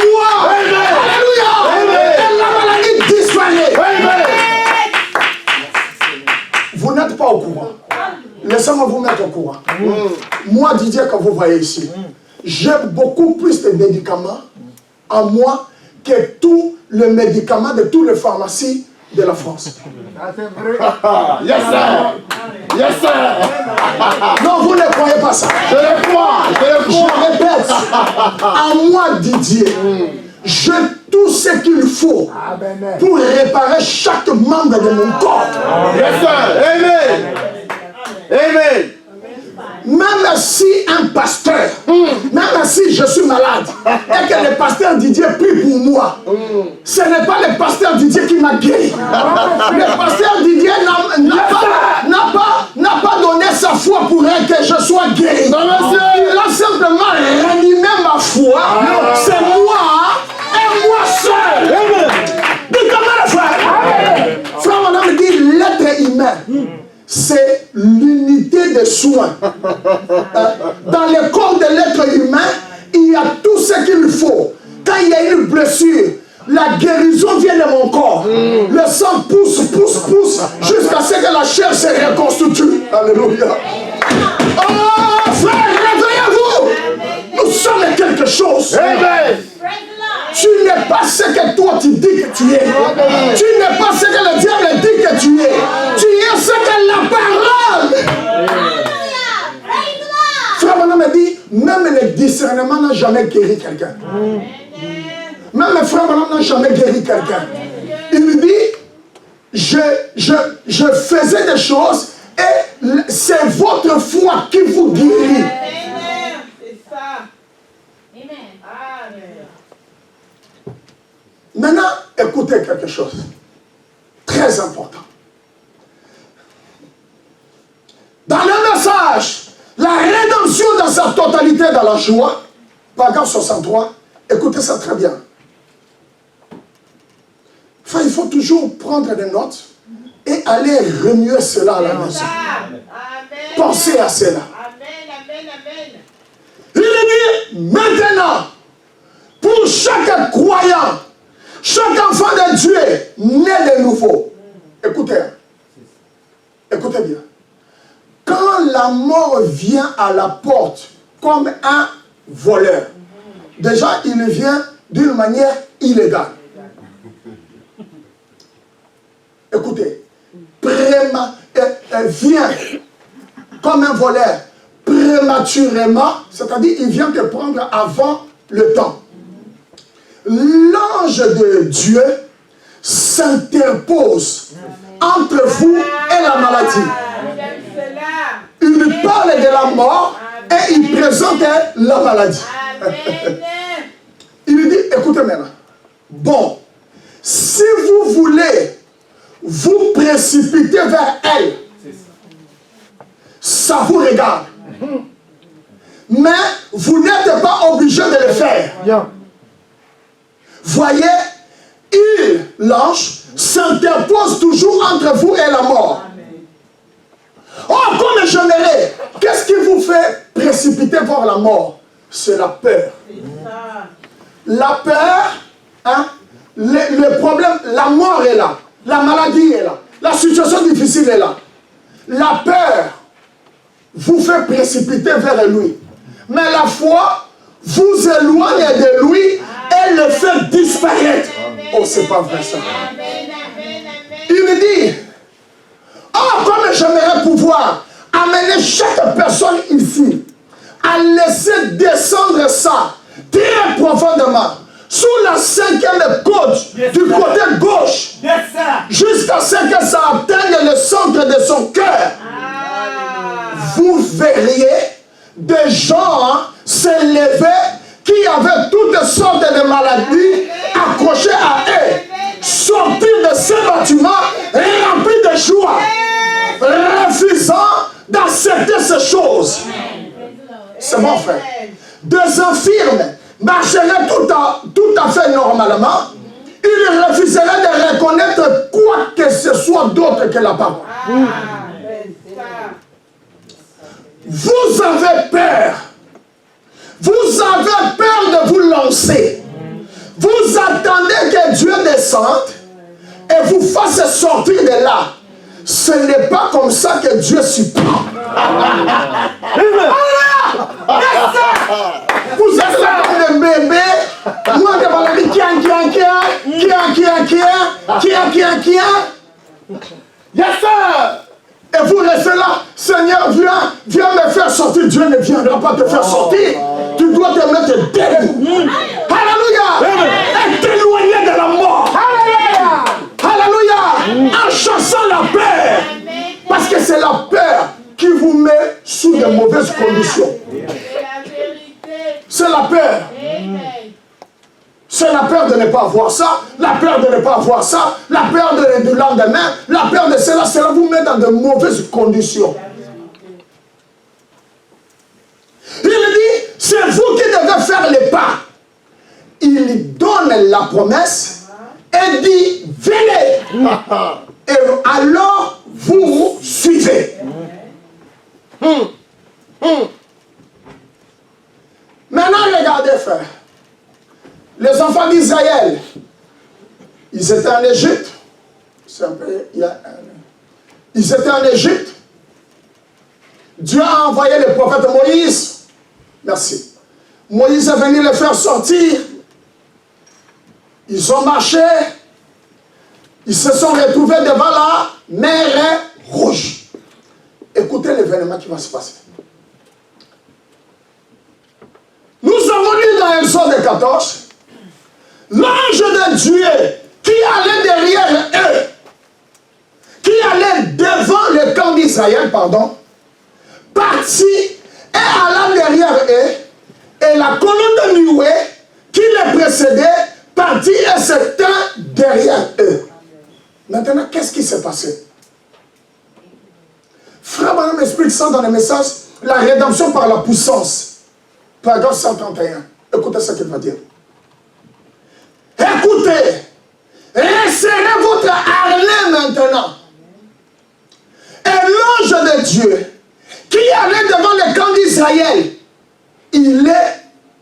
mois. Alléluia. Et la maladie disparaît. Vous n'êtes pas au courant. Laissez-moi vous mettre au courant. Moi, Didier, que vous voyez ici, j'ai beaucoup plus de médicaments en moi que tous les médicaments de toutes les pharmacies de la France. Yes, sir. Yes, sir. Non, vous ne croyez pas ça. Je le crois. Je répète, en moi, Didier, j'ai tout ce qu'il faut pour réparer chaque membre de mon corps. Yes, sir. Amen. Amen. Même si un pasteur, même si je suis malade, et que le pasteur Didier prie pour moi, ce n'est pas le pasteur Didier qui m'a guéri. Le pasteur Didier n'a pas donné sa foi pour que je sois guéri. Il a simplement ranimé ma foi. C'est moi et moi seul. Dites comment le frère. Frère, madame dit l'être humain. C'est l'unité de soins. Dans le corps de l'être humain, il y a tout ce qu'il faut. Quand il y a une blessure, la guérison vient de mon corps. Le sang pousse jusqu'à ce que la chair se reconstitue. Alléluia. Oh frère, réveillez-vous. Nous sommes quelque chose. Amen. Tu n'es pas ce que toi tu dis que tu es. Tu n'es pas ce que le diable dit que tu es. Tu es ce que la parole. Frère Manon me dit, même le discernement n'a jamais guéri quelqu'un. Même le frère Manon n'a jamais guéri quelqu'un. Il lui dit, je faisais des choses et c'est votre foi qui vous guérit. C'est ça. Amen. Maintenant, écoutez quelque chose. Très important. Dans le message, la rédemption dans sa totalité dans la joie, paragraphe 63, écoutez ça très bien. Enfin, il faut toujours prendre des notes et aller remuer cela à la maison. Pensez à cela. Il dit maintenant, pour chaque croyant, chaque enfant de Dieu né de nouveau. Écoutez. Écoutez bien. Quand la mort vient à la porte comme un voleur, déjà il vient d'une manière illégale. Écoutez. Elle vient comme un voleur prématurément, c'est-à-dire il vient te prendre avant le temps. L'ange de Dieu s'interpose entre vous et la maladie. Il parle de la mort et il présente la maladie. Il dit, écoutez maintenant. Bon, si vous voulez vous précipiter vers elle, ça vous regarde. Mais vous n'êtes pas obligé de le faire. Voyez, l'ange, s'interpose toujours entre vous et la mort. Oh, comme j'aimerais, qu'est-ce qui vous fait précipiter vers la mort? C'est la peur. La peur, hein, le problème, la mort est là, la maladie est là, la situation difficile est là. La peur vous fait précipiter vers lui. Mais la foi vous éloigne de lui et le fait disparaître. Oh, c'est pas vrai ça. Il me dit, oh, comme j'aimerais pouvoir amener chaque personne ici à laisser descendre ça très profondément sous la 5e côte du côté gauche jusqu'à ce que ça atteigne le centre de son cœur. Vous verriez des gens se lever qui avaient toutes sortes de maladies accrochées à eux, sortir de ce bâtiment rempli de joie, refusant d'accepter ces choses. C'est mon frère. Des infirmes marcheraient tout à fait normalement. Ils refuseraient de reconnaître quoi que ce soit d'autre que la parole. Vous avez peur. Vous avez peur de vous lancer. Vous attendez que Dieu descende et vous fasse sortir de là. Ce n'est pas comme ça que Dieu s'y prend. Vous êtes là comme des bébés. Moi, je vais dire Yes, sir. Et vous restez là, Seigneur, viens me faire sortir. Dieu ne viendra pas te faire sortir. Tu dois te mettre debout. Alléluia. Et t'éloigner de la mort. Alléluia. En chassant la peur. Parce que c'est la peur qui vous met sous de mauvaises conditions. C'est la peur. C'est la peur de ne pas avoir ça, la peur de ne pas avoir ça, la peur du lendemain, la peur de cela vous met dans de mauvaises conditions. Il dit, c'est vous qui devez faire les pas. Il donne la promesse et dit, venez. Et alors, vous suivez. Maintenant, regardez, frère. Les enfants d'Israël, ils étaient en Égypte. Ils étaient en Égypte. Dieu a envoyé le prophète Moïse. Merci. Moïse est venu les faire sortir. Ils ont marché. Ils se sont retrouvés devant la mer Rouge. Écoutez l'événement qui va se passer. Nous avons lu dans Exode 14. L'ange de Dieu qui allait derrière eux, qui allait devant le camp d'Israël, partit et alla derrière eux, et la colonne de nuée qui les précédait partit et se tint derrière eux. Maintenant, qu'est-ce qui s'est passé? Frère Branham explique ça dans le message, la rédemption par la puissance. Paragraphe 131. Écoutez ce qu'il va dire. Écoutez, resserrez votre harnais maintenant. Et l'ange de Dieu, qui allait devant le camp d'Israël, il est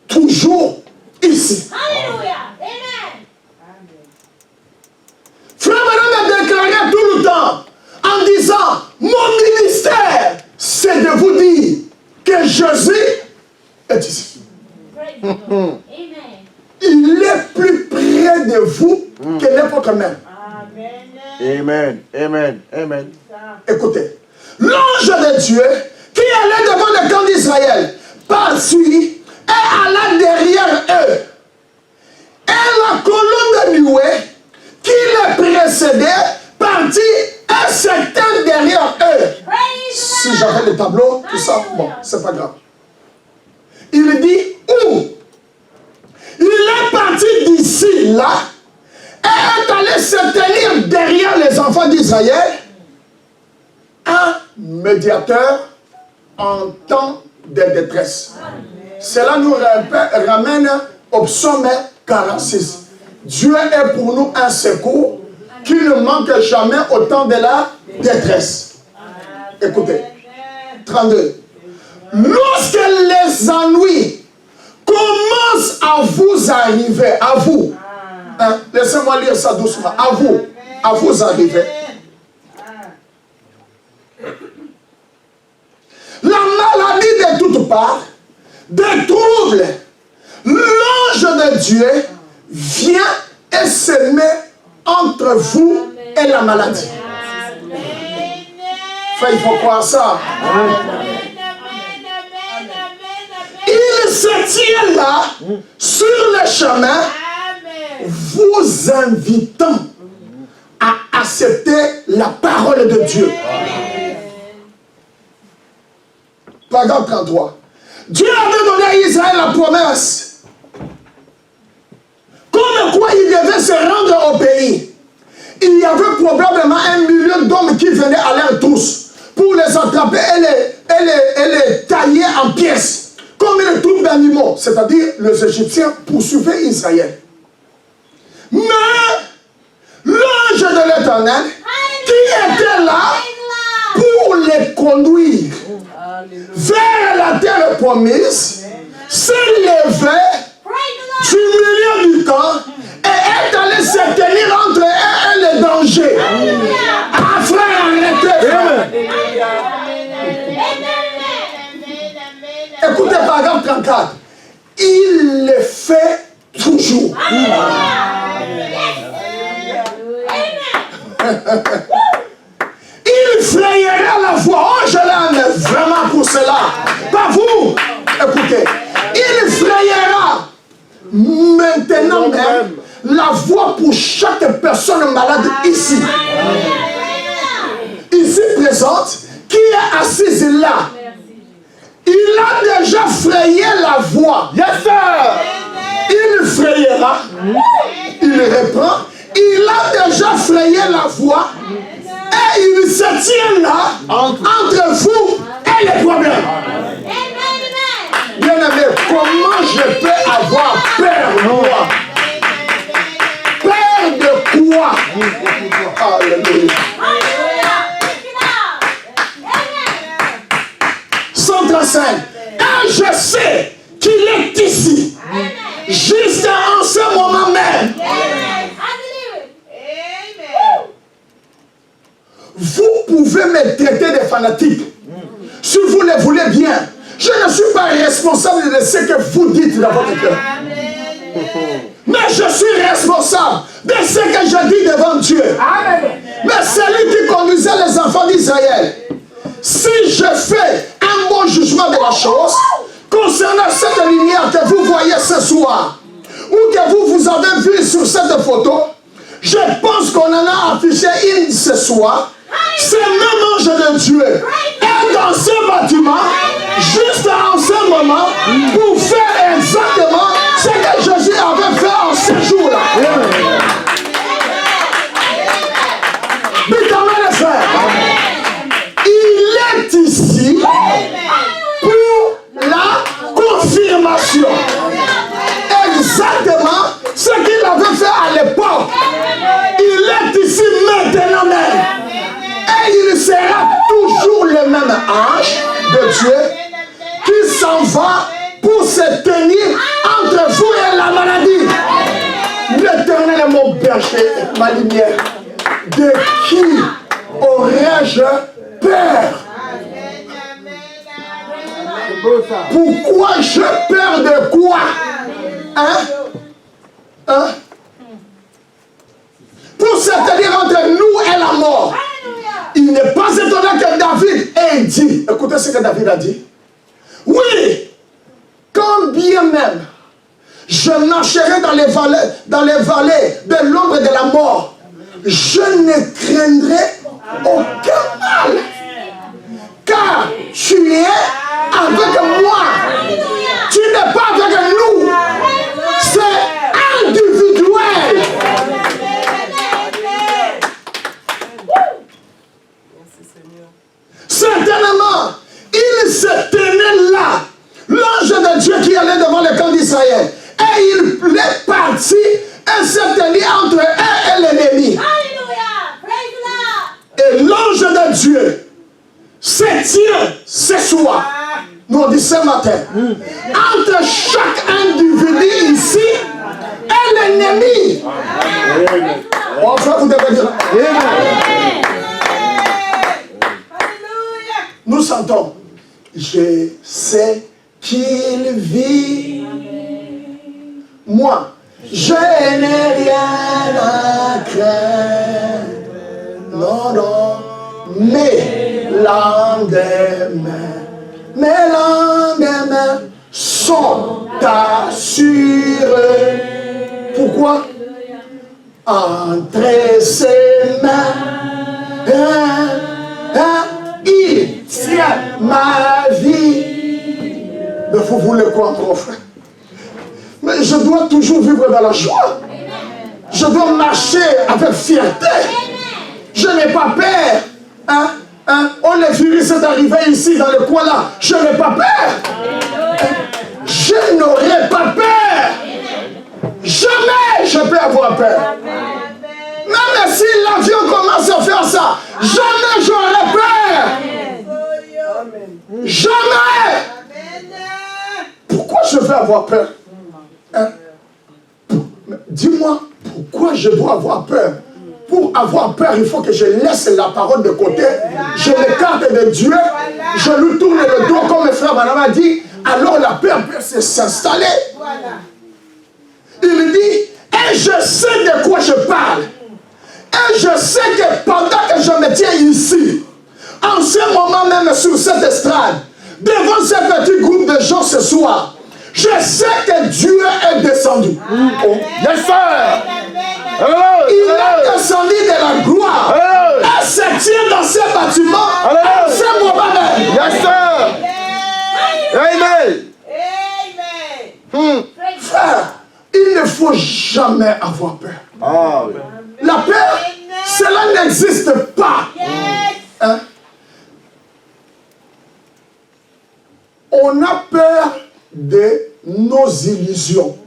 toujours ici. Alléluia. Amen. Frère Branham a déclaré tout le temps, en disant, mon ministère, c'est de vous dire que Jésus est ici. Amen. Il est plus près de vous que n'importe même. Amen. Amen. Amen. Écoutez, l'ange de Dieu qui allait devant le camp d'Israël partit et alla derrière eux. Et la colonne de nuée qui les précédait partit et se tint derrière eux. Si j'avais le tableau, tout ça, bon, c'est pas grave. Il dit où? Il est parti là et est allé se tenir derrière les enfants d'Israël, un médiateur en temps de détresse. Cela nous ramène au psaume 46. Dieu est pour nous un secours qui ne manque jamais au temps de la détresse. Écoutez, 32. Lorsque les ennuis commencent à vous arriver, à vous, hein, laissez-moi lire ça doucement, à vous arriver. La maladie de toutes parts, des troubles, l'ange de Dieu vient et se met entre vous et la maladie. Enfin, il faut croire ça. Il se tient là, sur le chemin, vous invitant à accepter la parole de Dieu. Paragraphe 33. Dieu avait donné à Israël la promesse. Comme quoi il devait se rendre au pays. Il y avait probablement 1 million d'hommes qui venaient à leur tous pour les attraper et les tailler en pièces. Comme une troupe d'animaux. C'est-à-dire les Égyptiens poursuivaient Israël. Mais l'ange de l'Éternel qui était là pour les conduire vers la terre promise, s'est levé du milieu du camp et est allé se tenir entre eux et le danger. Ah frère, arrêtez frère. Écoutez paragraphe 34. Il le fait toujours. Il frayera la voie. Oh, je l'aime vraiment pour cela. Pas vous. Écoutez. Il frayera maintenant même la voie pour chaque personne malade ici. Ici présente, qui est assise là. Il a déjà frayé la voie. Yes, sir. Il frayera. Il reprend. Il a déjà frayé la voie. Et il se tient là entre vous et les problèmes. Bien aimé, comment je peux avoir peur, moi? Peur de quoi? Alléluia. 135. Et je sais qu'il est ici. Juste en ce moment même. Vous pouvez me traiter de fanatique. Si vous le voulez bien. Je ne suis pas responsable de ce que vous dites dans votre cœur. Mais je suis responsable de ce que je dis devant Dieu. Mais celui qui conduisait les enfants d'Israël, si je fais un bon jugement de la chose, concernant cette lumière que vous voyez ce soir, ou que vous avez vu sur cette photo, je pense qu'on en a affiché une ce soir. C'est le même ange de Dieu est dans ce bâtiment, juste en ce moment, pour faire exactement ce que Jésus avait fait en ce jour-là. Dites amen, les frères. Il est ici pour la confirmation. Exactement ce qu'il avait fait à l'époque. Il est ici maintenant même. Et il sera toujours le même ange de Dieu qui s'en va pour se tenir entre vous et la maladie. L'Éternel est mon berger, ma lumière. De qui aurais-je peur? Pourquoi j'ai peur de quoi? Hein? Pour se tenir entre nous et la mort. Il n'est pas étonnant que David ait dit, écoutez ce que David a dit. Oui, quand bien même je marcherai dans les vallées de l'ombre de la mort, je ne craindrai aucun mal. Car tu es avec moi. Tu n'es pas avec nous. C'est individuel. d'Israël. Et il est parti et s'est tenu entre eux et l'ennemi. Hallelujah. Praise the Lord. Et l'ange de Dieu se tient ce soir, nous on dit ce matin, entre chaque individu ici et l'ennemi. Oh frère, vous devez dire Amen. Nous sentons, je sais qu'il vit. Moi, je n'ai rien à craindre. Non, non, mes lendemains sont assurés. Pourquoi? Entre ses mains, il tient ma vie. Mais vous voulez quoi, mon frère? Mais je dois toujours vivre dans la joie. Je dois marcher avec fierté. Je n'ai pas peur. Oh, le virus est arrivé ici dans le coin là. Je n'ai pas peur. Je n'aurai pas peur. Jamais je peux avoir peur. Même si l'avion commence à faire ça, jamais j'aurai peur. Jamais. Pourquoi je vais avoir peur? Dis-moi, pourquoi je dois avoir peur? Pour avoir peur, il faut que je laisse la parole de côté. Je m'écarte de Dieu. Je lui tourne le dos comme le frère Madame a dit. Alors la peur peut s'installer. Il dit, et je sais de quoi je parle. Et je sais que pendant que je me tiens ici, en ce moment même sur cette estrade, devant ce petit groupe de gens ce soir, je sais que Dieu est descendu. Yes, sir. Il est descendu de la gloire. Et se tient dans ce bâtiment en ce moment même. Yes, sir. Amen. Frère, il ne faut jamais avoir peur. Ah, oui. La peur, cela n'existe pas. Hein? On a peur de nos illusions.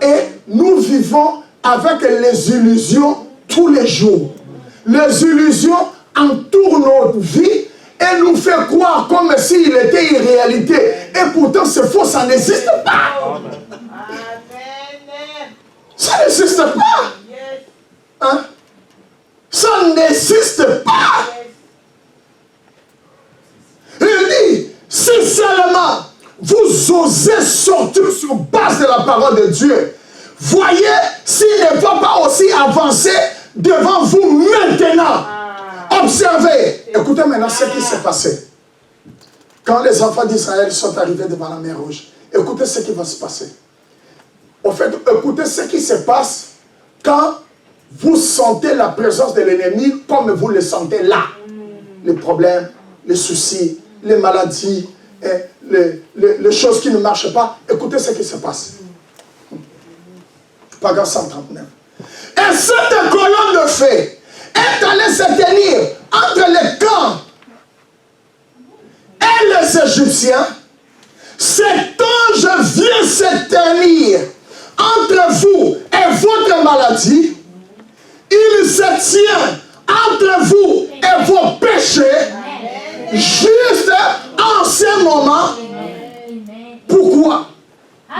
Et nous vivons avec les illusions tous les jours. Les illusions entourent notre vie et nous fait croire comme s'il était une réalité. Et pourtant c'est faux, ça n'existe pas. Ça n'existe pas. Hein? Ça n'existe pas. Il dit, si seulement vous osez sortir sur base de la parole de Dieu, voyez s'il ne va pas aussi avancer devant vous maintenant. Observez. Écoutez maintenant ce qui s'est passé. Quand les enfants d'Israël sont arrivés devant la mer Rouge, écoutez ce qui va se passer. Au fait, écoutez ce qui se passe quand vous sentez la présence de l'ennemi comme vous le sentez là. Les problèmes, les soucis, les maladies, les choses qui ne marchent pas. Écoutez ce qui se passe. Paragraphe 139. Et cette colonne de feu est allée se tenir entre les camps et les Égyptiens. Cet ange vient se tenir entre vous et votre maladie. Il se tient entre vous et vos péchés. Juste en ce moment. Pourquoi?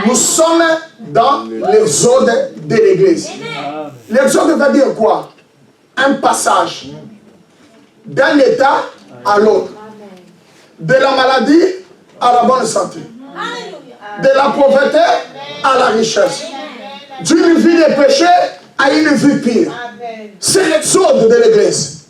Nous sommes dans l'exode de l'église. L'exode veut dire quoi? Un passage d'un état à l'autre. De la maladie à la bonne santé. De la pauvreté à la richesse. D'une vie de péché à une vie pire. C'est l'exode de l'église.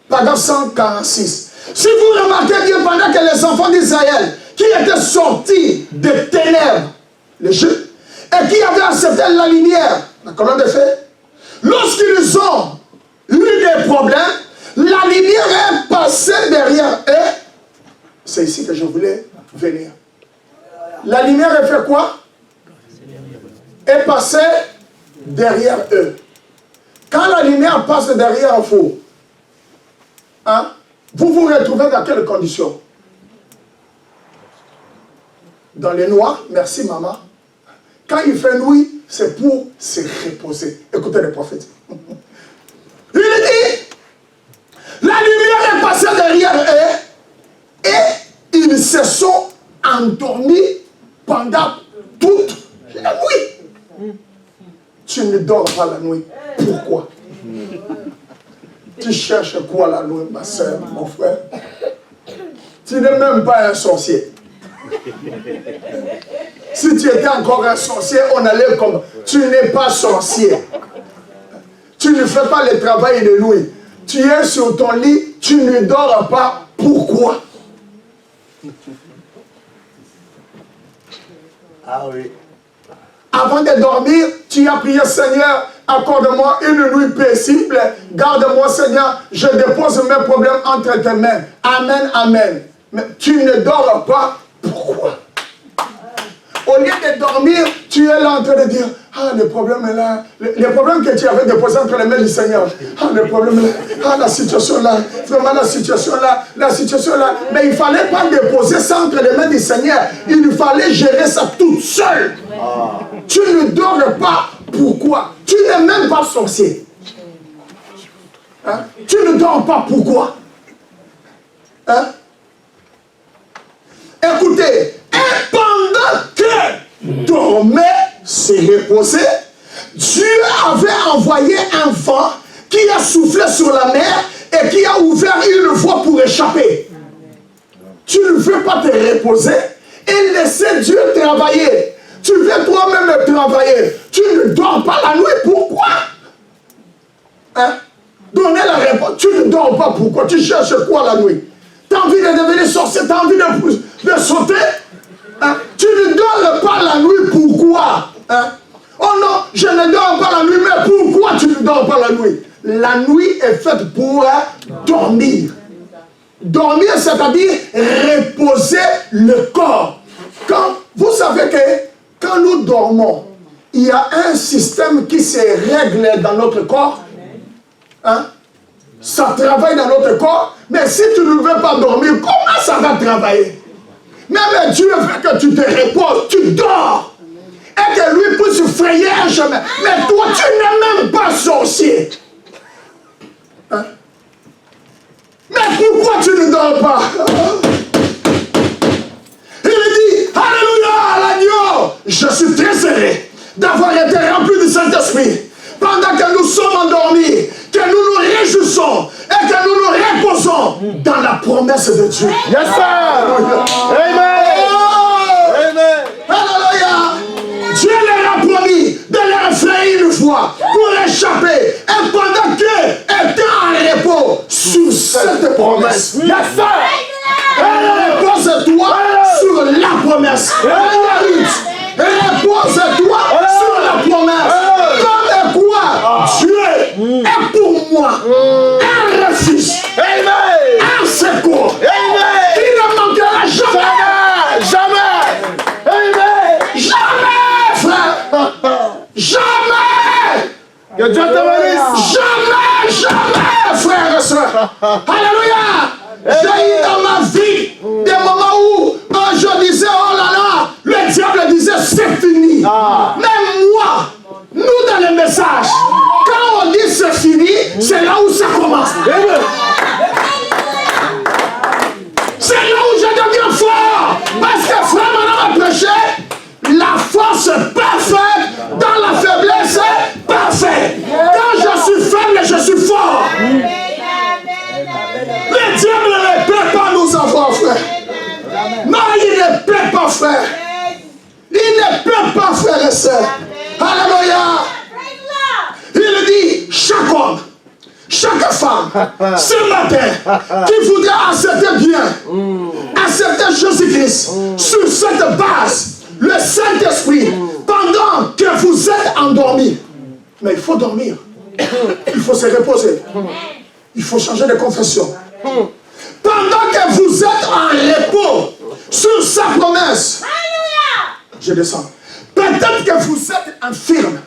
Paragraphe 146. Si vous remarquez bien, pendant que les enfants d'Israël qui étaient sortis des ténèbres, l'Égypte, et qui avaient accepté la lumière, la colonne de feu, lorsqu'ils ont eu des problèmes, la lumière est passée derrière eux. C'est ici que je voulais venir. La lumière est fait quoi? Est passée derrière eux. Quand la lumière passe derrière vous, hein, vous vous retrouvez dans quelles conditions? dans les noirs, merci maman, quand il fait nuit, c'est pour se reposer. Écoutez les prophètes. Il dit, la lumière est passée derrière eux et ils se sont endormis pendant toute la nuit. Tu ne dors pas la nuit. Pourquoi? Tu cherches quoi la nuit, ma soeur, mon frère? Tu n'es même pas un sorcier. Si tu étais encore un sorcier, on allait comme... Tu n'es pas sorcier. Tu ne fais pas le travail de nuit. Tu es sur ton lit, tu ne dors pas. Pourquoi? Ah oui. Avant de dormir, tu as prié, Seigneur, accorde-moi une nuit paisible. Garde-moi, Seigneur, je dépose mes problèmes entre tes mains. Amen, amen. Mais tu ne dors pas. Pourquoi? Au lieu de dormir, tu es là en train de dire, ah, le problème est là. Le problème que tu avais déposé entre les mains du Seigneur. Ah, le problème est là. Ah, la situation là. Vraiment, la situation là. La situation là. Mais il ne fallait pas déposer ça entre les mains du Seigneur. Il fallait gérer ça toute seule. Ah. Tu ne dors pas. Pourquoi? Tu n'es même pas sorcier. Hein? Tu ne dors pas. Pourquoi? Hein? Écoutez, et pendant que dormait, se reposait, Dieu avait envoyé un vent qui a soufflé sur la mer et qui a ouvert une voie pour échapper. Tu ne veux pas te reposer et laisser Dieu travailler. Tu veux toi-même travailler. Tu ne dors pas la nuit. Pourquoi? Hein? Donnez la réponse. Tu ne dors pas. Pourquoi? Tu cherches quoi la nuit? Tu as envie de devenir sorcier? Tu as envie de sauter? Hein? Tu ne dors pas la nuit. Pourquoi? Hein? Oh non, je ne dors pas la nuit. Mais pourquoi tu ne dors pas la nuit? La nuit est faite pour dormir. Dormir, c'est-à-dire reposer le corps. Vous savez que quand nous dormons, il y a un système qui se règle dans notre corps. Hein? Ça travaille dans notre corps. Mais si tu ne veux pas dormir, comment ça va travailler? Même Dieu veut que tu te reposes, tu dors. Et que lui puisse frayer un chemin. Mais toi, tu n'es même pas sorcier. Hein? Mais pourquoi tu ne dors pas? Il dit, alléluia, l'agneau. Je suis très heureux d'avoir été rempli du Saint-Esprit. Pendant que nous sommes endormis, que nous nous réjouissons et que nous nous reposons dans la promesse de Dieu. Yes, sir. Amen. Amen. Alléluia. Dieu leur a promis de leur effrayer une fois pour échapper. Et pendant qu'eux étaient en repos sur cette promesse. Yes, sir. Repose-toi sur la promesse. Repose-toi sur la promesse. Comme quoi Dieu est pour moi un refuge, un secours. Il ne manquera jamais. Jamais. Amen. Jamais, frère. Jamais. Que Dieu te bénisse. Jamais, jamais, frère et soeur. Alléluia. J'ai eu dans ma vie des moments où je disais, oh là là, le diable disait, c'est fini. Même moi, nous dans les messages, quand on dit c'est fini, c'est là où ça commence. C'est là où je deviens fort. Parce que frère, maintenant, a prêché, la force est parfaite dans la faiblesse est parfaite. Quand je suis faible, je suis fort. Le diable ne peut pas nous avoir, frère. Non, il ne peut pas, frère. Il ne peut pas, frère et sœur. Alléluia. Il dit, chaque homme, chaque femme, ce matin, qui voudra accepter bien, accepter Jésus-Christ, sur cette base, le Saint-Esprit, pendant que vous êtes endormis. Mais il faut dormir. Il faut se reposer. Il faut changer de confession. Pendant que vous êtes en repos sur sa promesse, je descends. Peut-être que vous êtes infirme.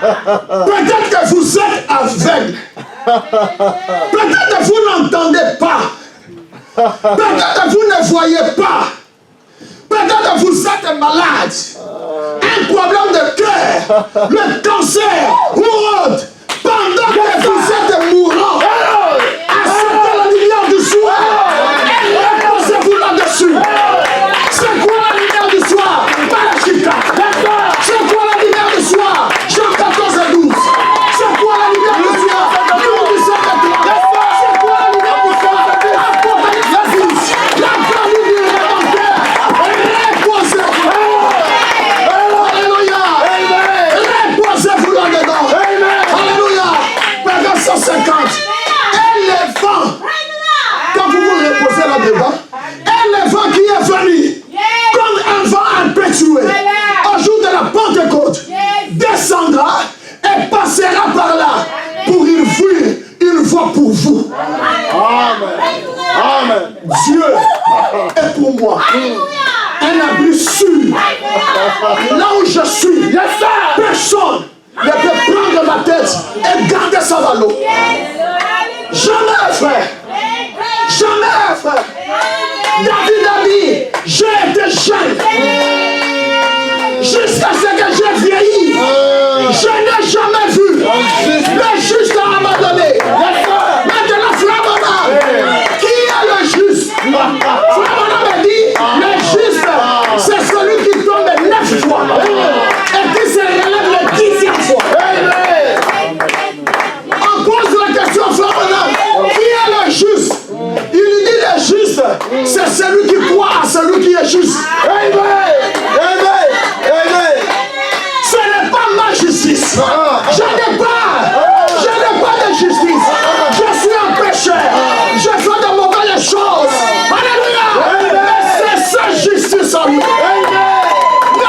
Peut-être que vous êtes aveugle. Peut-être que vous n'entendez pas. Peut-être que vous ne voyez pas. Peut-être que vous êtes malade. Un problème de cœur, le cancer ou autre. Pendant que vous êtes mourant, acceptez la lumière du soir. Reposez-vous là-dessus. C'est quoi la lumière du soir? Malachika. C'est quoi la lumière du soir? Jean 14 et 12. C'est quoi la lumière du soir? Numéro 17 et 3. C'est quoi la lumière du soir? Apocalypse 10. La famille du Rédempteur. Reposez-vous. Alléluia. Reposez-vous là-dedans. Alléluia. Pardon 150. Et les vents. Quand vous vous reposez là-dedans, et le vent qui est venu, comme un vent impétueux, au jour de la Pentecôte, descendra et passera par là pour une fuir une fois pour vous. Amen. Amen. Dieu est pour moi un abri sûr. Là où je suis, personne ne peut prendre ma tête et garder ça dans l'eau. Jamais, frère. Jamais, frère. David a dit, j'ai été jeune. Jusqu'à ce que j'ai vieilli. Je n'ai jamais vu le juste abandonné. Maintenant, frère Bonhomme, qui est le juste? Frère Bonhomme a dit, le juste, c'est celui qui tombe 9 fois et qui se relève le 10e fois. On pose la question, frère Bonhomme, qui est le juste? Il dit le juste, c'est celui qui croit à celui qui est juste. Ce n'est pas ma justice. Je n'ai pas de justice. Je suis un pécheur. Je fais de mauvaises choses. Alléluia. Mais c'est sa justice en lui. Ne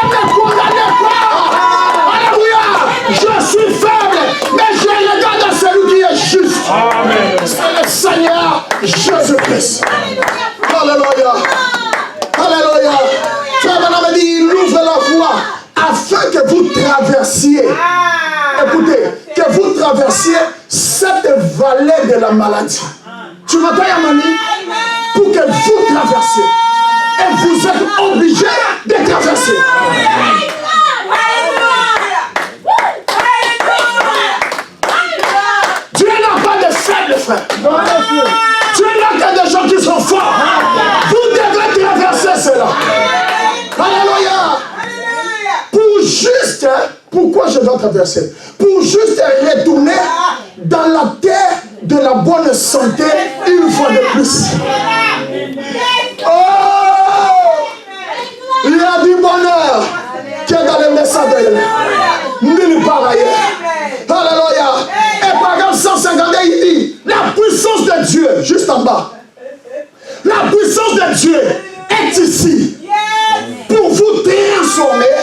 me condamnez pas. Alléluia. Je suis faible, mais je regarde à celui qui est juste. C'est le Seigneur Jésus-Christ. Alléluia. Alléluia. Frère Branham dit, il ouvre la voie afin que vous traversiez. Écoutez, que vous traversiez cette vallée de la maladie. Tu m'entends, Yamani? Pour que vous traversiez. Et vous êtes obligés de traverser. Dieu n'a pas de faibles, frère. Dieu n'a que des gens qui sont forts. Vous devez traverser cela. Alléluia. Pour juste, pourquoi je dois traverser? Pour juste retourner dans la terre de la bonne santé une fois de plus. Oh! Il y a du bonheur qui est dans le message de Dieu. Nulle part ailleurs. Alléluia. Et par exemple 150, il dit, la puissance de Dieu, juste en bas. La puissance de Dieu est ici pour vous transformer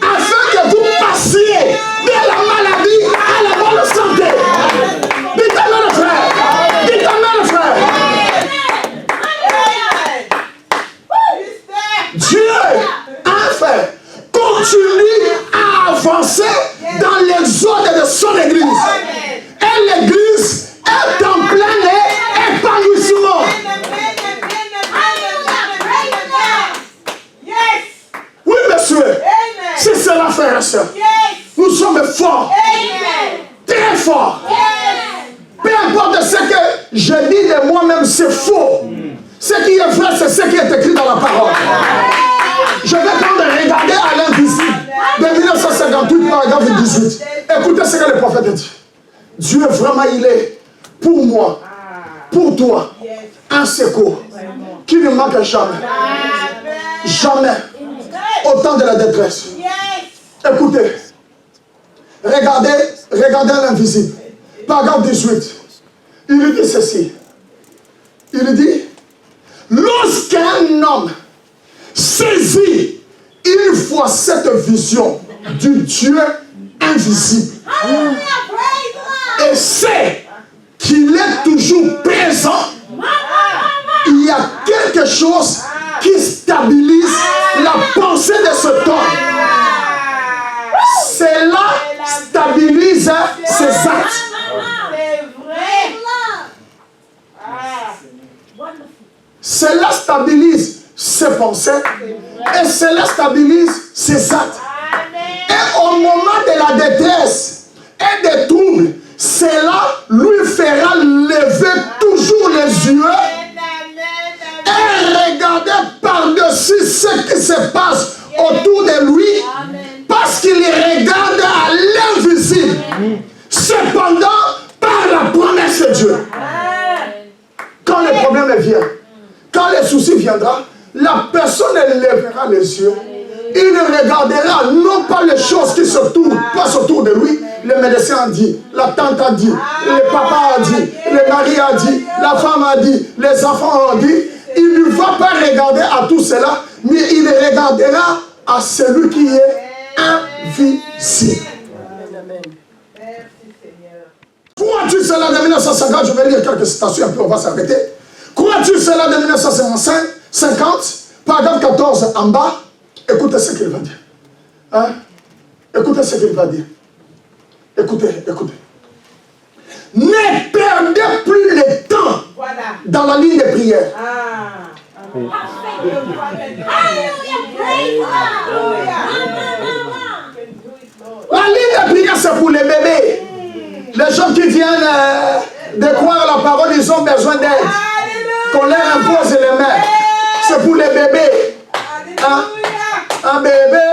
afin que vous passiez de la maladie à la bonne santé. Dites-moi le frère. Dites-moi le frère. Dieu, enfin, continue à avancer dans les ordres de son église. Et l'église est en plein épanouissement. Oui, monsieur. C'est cela, frère et soeur. Nous sommes forts. Très forts. Peu importe ce que je dis de moi-même, c'est faux. Ce qui est vrai, c'est ce qui est écrit dans la parole. Je vais prendre et regarder à l'invisible de 1958, paragraphe 18. Écoutez ce que le prophète dit. Dieu, vraiment, il est pour moi, pour toi, un secours qui ne manque jamais. Jamais. Au temps de la détresse. Écoutez. Regardez l'invisible. Paragraphe 18. Il dit ceci. Il dit, lorsqu'un homme saisit une fois cette vision du Dieu invisible et sait qu'il est toujours présent, il y a quelque chose qui stabilise la pensée de cet homme. Cela stabilise ses actes. Cela stabilise ses pensées et cela stabilise ses actes. Et au moment de la détresse et des troubles, cela lui fera lever toujours les yeux et regarder par-dessus ce qui se passe autour de lui, parce qu'il regarde à l'invisible. Cependant, par la promesse de Dieu, quand le problème vient, quand le souci viendra, la personne lèvera les yeux. Il regardera non pas les choses qui se passent autour de lui. Le médecin a dit, la tante a dit, le papa a dit, le mari a dit, la femme a dit, les enfants ont dit. Il ne va pas regarder à tout cela, mais il regardera à celui qui est invisible. Crois-tu cela de 1950? Je vais lire quelques citations et puis on va s'arrêter. Crois-tu cela de 1950? Paragraphe 14 en bas. Écoutez ce qu'il va dire. Hein? Écoutez ce qu'il va dire. Écoutez, écoutez. Ne perdez plus le temps dans la ligne de prière. La ligne de prière, c'est pour les bébés. Les gens qui viennent de croire la parole, ils ont besoin d'aide. Qu'on leur impose les mains. C'est pour les bébés. Hein? Un bébé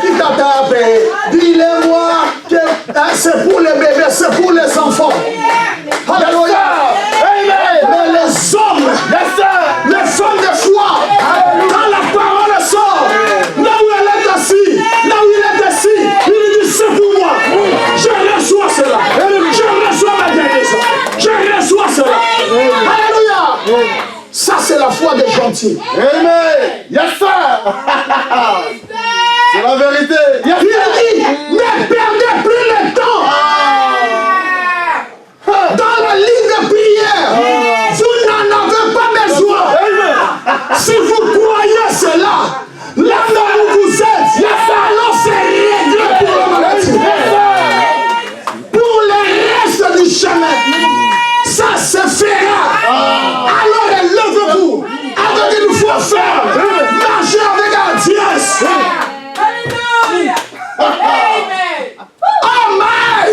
qui t'a tapé, dis-le-moi que c'est pour les bébés, c'est pour les enfants. Alléluia. Mais les hommes, les femmes de foi, quand la parole sort, là où elle est assise, là où il est assis, il dit c'est pour moi. Je reçois cela. Je reçois ma guérison. Je reçois cela. Alléluia. Ça, c'est la foi des gentils. Amen. Yes, sir. C'est la vérité. Yes, il dit, ne perdez plus le temps. Dans la ligne de prière, vous n'en avez pas besoin. Si vous croyez cela, là où vous êtes, alors c'est réglé pour la maladie. Pour le reste du chemin, ça se fera. Alors élevez-vous avec une foi ferme. Marchez avec hardiesse. Amen.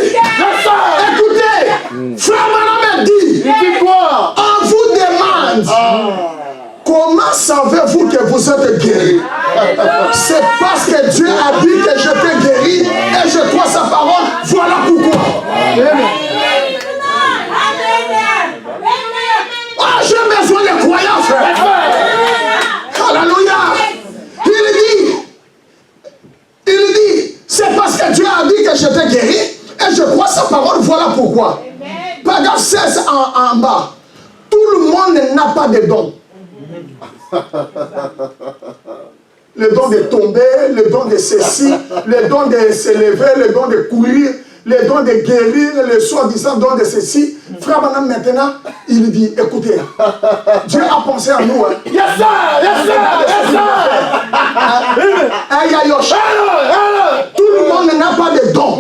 Écoutez, frère Manam dit, on vous demande, comment savez-vous que vous êtes guéri? C'est parce que Dieu a dit que je t'ai guéri et je crois sa parole. Voilà pourquoi. Ah, j'ai besoin de croyants, frère. Alléluia. Il dit, c'est parce que Dieu a dit que je t'ai guéri et je crois sa parole. Voilà pourquoi. Paragraphe 16 en bas. Tout le monde n'a pas de dons. Le don de tomber, le don de ceci, le don de s'élever, le don de courir, le don de guérir, le soi-disant don de ceci. Frère Madame, maintenant, il dit, écoutez, Dieu a pensé à nous. Hein. Yes, sir. Yes, sir. Yes, sir. Tout le monde n'a pas de dons.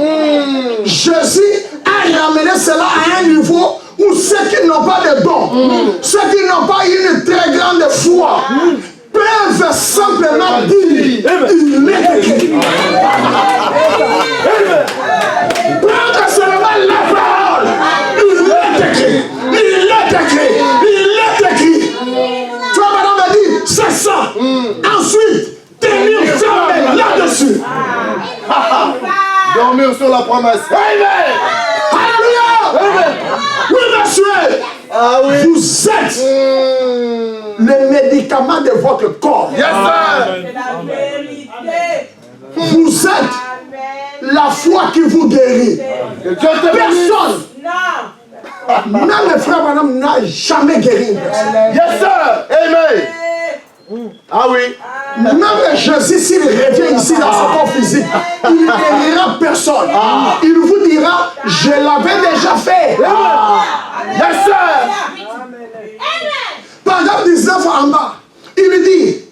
Jésus a ramené cela à un niveau où ceux qui n'ont pas de dons, ceux qui n'ont pas une très grande foi, peuvent simplement dire, il est écrit. Prendre seulement la parole. Il est écrit. Il est écrit. Il est écrit. Tu vois, madame a dit, c'est ça. Ensuite, tenir ferme là-dessus. Dormir sur la promesse. Amen. Alléluia. Amen. Oui, monsieur. Ah oui. Vous êtes le médicament de votre corps. Yes, sir. C'est la vérité. Vous êtes la foi qui vous guérit. Que Dieu te bénisse. Personne, Non. même le frère madame, n'a jamais guéri une personne. Yes, sir. Amen. Ah oui. Même Jésus, s'il revient ici dans son corps physique, il ne guérira personne. Il vous dira, je l'avais déjà fait. Yes, sir. Paragraphe 19 en bas, il dit,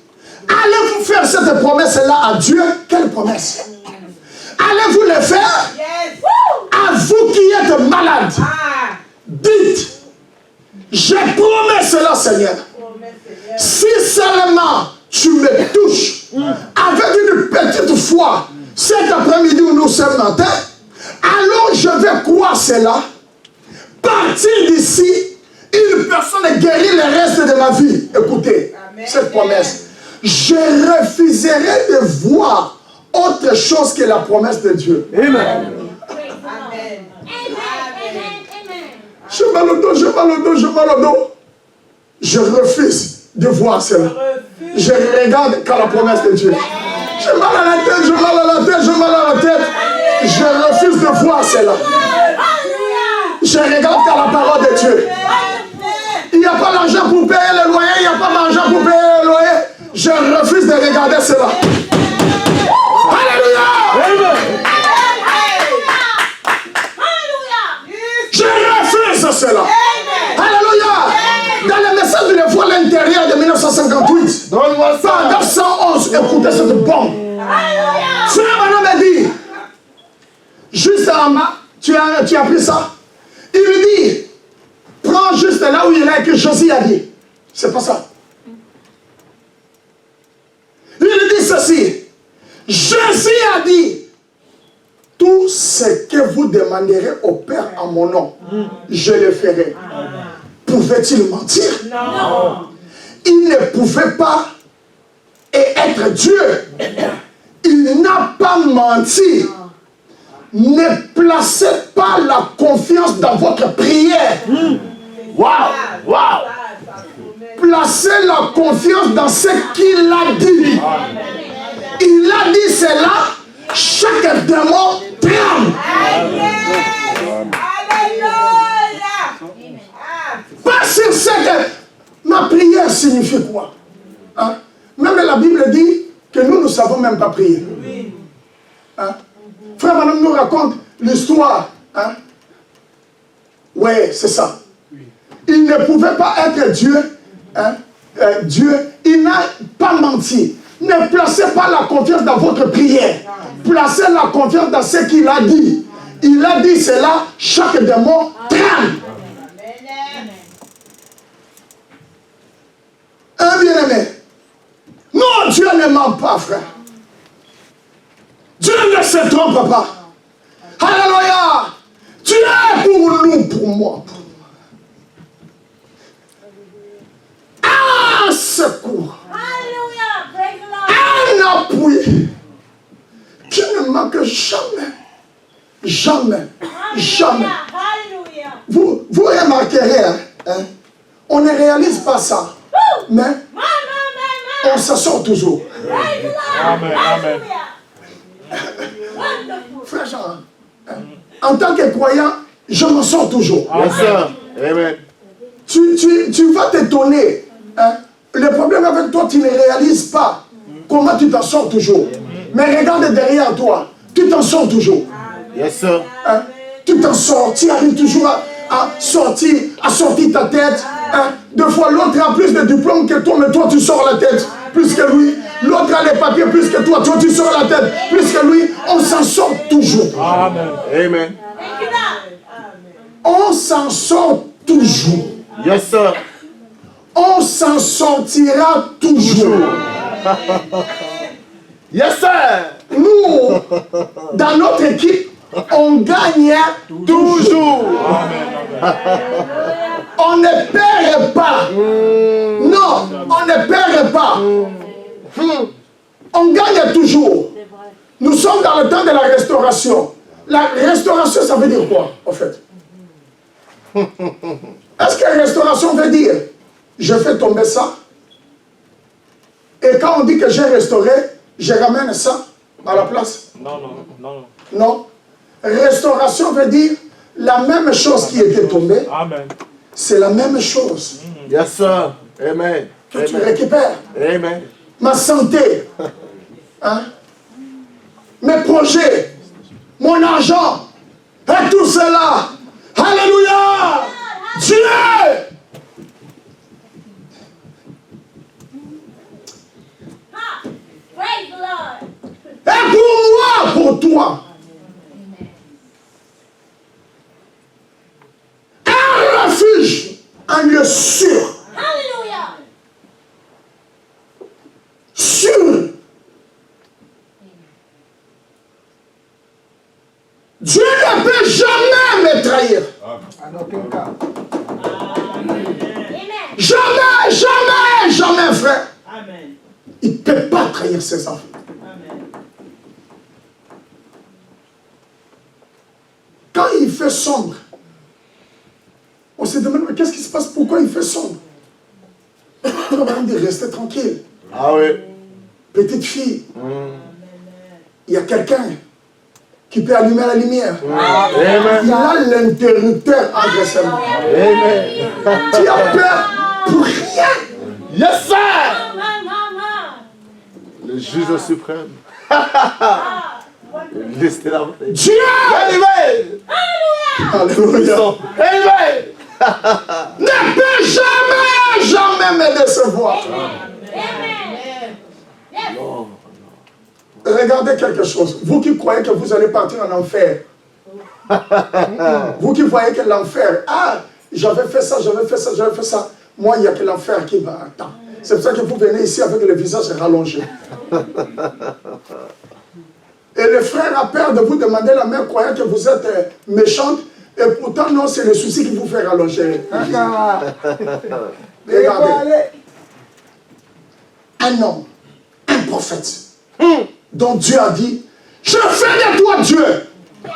allez-vous faire cette promesse-là à Dieu? Quelle promesse? Allez-vous le faire? Yes. À vous qui êtes malades. Dites, je promets cela, Seigneur. Si seulement tu me touches avec une petite foi cet après-midi ou nous ce matin, alors je vais croire cela. Partir d'ici, une personne est guérie le reste de ma vie. Écoutez, cette promesse. Je refuserai de voir autre chose que la promesse de Dieu. Amen. Je mal au dos, je mal au dos, je mal au dos. Je refuse de voir cela. Je regarde qu'à la promesse de Dieu. J'ai mal à la tête, j'ai mal à la tête, j'ai mal à la tête. Je refuse de voir cela. Je regarde qu'à la parole de Dieu. Il n'y a pas l'argent pour payer le loyer, il n'y a pas l'argent pour payer le loyer. Je refuse de regarder cela. Alléluia! Je refuse cela. Alléluia! Dans le message de l'étoile à l'intérieur de 1958, par 911, écoutez cette bombe. Frère Branham m'a dit, juste en bas, tu as pris ça? Il lui dit, prends juste là où il est que Jésus a dit. C'est pas ça. Il lui dit ceci. Jésus a dit, tout ce que vous demanderez au Père en mon nom, je le ferai. Pouvait-il mentir? Non. Il ne pouvait pas être Dieu. Il n'a pas menti. Ne placez pas la confiance dans votre prière. Waouh, waouh. Placez la confiance dans ce qu'il a dit. Il a dit cela, chaque démon tremble. Pas sur ce que ma prière signifie quoi? Hein? Même la Bible dit que nous ne savons même pas prier. Hein? Frère Madame nous raconte l'histoire. Hein? Oui, c'est ça. Il ne pouvait pas être Dieu. Hein? Dieu, il n'a pas menti. Ne placez pas la confiance dans votre prière. Placez la confiance dans ce qu'il a dit. Il a dit cela, chaque démon tremble. Un bien-aimé. Non, Dieu ne ment pas, frère. Dieu ne se trompe pas. Alléluia. Tu es pour nous, pour moi. Un secours. Un appui qui ne manque jamais. Jamais. Jamais. Vous remarquerez, hein, on ne réalise pas ça. Mais on s'en sort toujours. Amen. Amen. Frère Jean, en tant que croyant, je m'en sors toujours. Amen. Tu vas t'étonner. Hein? Le problème avec toi, tu ne réalises pas comment tu t'en sors toujours. Mais regarde derrière toi, tu t'en sors toujours. Yes, sir. Hein? Tu t'en sors, tu arrives toujours à sortir ta tête. Hein? Deux fois, l'autre a plus de diplômes que toi, mais toi, tu sors la tête plus que lui. L'autre a les papiers plus que toi, tu sors la tête plus que lui. On s'en sort toujours. Amen. Amen. On s'en sort toujours. Yes, sir. On s'en sortira toujours. Yes, sir. Nous, dans notre équipe, on gagne toujours. On ne perd pas. Non, on ne perd pas. On gagne toujours. Nous sommes dans le temps de la restauration. La restauration, ça veut dire quoi, en fait? Est-ce que restauration veut dire je fais tomber ça? Et quand on dit que j'ai restauré, je ramène ça à la place? Non. Non. Restauration veut dire la même chose qui était tombée. Amen. C'est la même chose. Yes, sir. Amen. Que tu récupères. Amen. Ma santé. Hein? Mes projets. Mon argent. Et tout cela. Alléluia. Dieu. Et pour moi, pour toi. Un refuge, un lieu sûr. peut jamais me trahir. En aucun cas. Jamais, jamais, jamais, frère. Amen. Il ne peut pas trahir ses enfants. Amen. Quand il fait sombre, on se demande, mais qu'est-ce qui se passe? Pourquoi il fait sombre? On va dire, restez tranquille. Ah oui. Petite fille, il y a quelqu'un qui peut allumer la lumière. Amen. Il a l'interrupteur entre ses mains. Amen. Tu as peur pour rien. Yes, sir. Le juge suprême. Listez la bouteille. Dieu, Amen. alléluia, Amen. ne peut jamais, jamais me décevoir. Regardez quelque chose. Vous qui croyez que vous allez partir en enfer. Vous qui voyez que l'enfer, ah, j'avais fait ça, j'avais fait ça, j'avais fait ça. Moi, il n'y a que l'enfer qui va attendre. C'est pour ça que vous venez ici avec le visage rallongé. Et le frère a peur de vous demander la main, croyant que vous êtes méchante. Et pourtant, non, c'est le souci qui vous fait rallonger. Regardez. Un homme, un prophète, dont Dieu a dit, je fais de toi Dieu,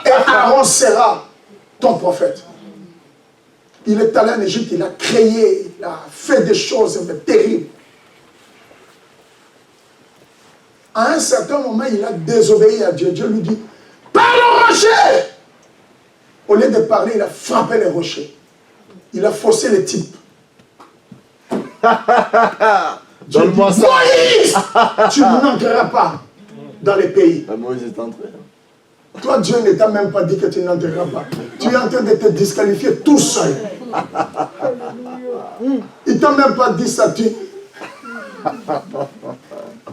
et Aaron sera ton prophète. Il est allé en Égypte, il a créé, il a fait des choses terribles. À un certain moment, il a désobéi à Dieu. Dieu lui dit, parle au rocher. Au lieu de parler, il a frappé les rochers. Il a faussé les types. Donne-moi ça. Moïse, tu n'entreras pas dans les pays. Moïse est entré. Toi, Dieu ne t'a même pas dit que tu n'entreras pas. Tu es en train de te disqualifier tout seul. Il ne t'a même pas dit ça.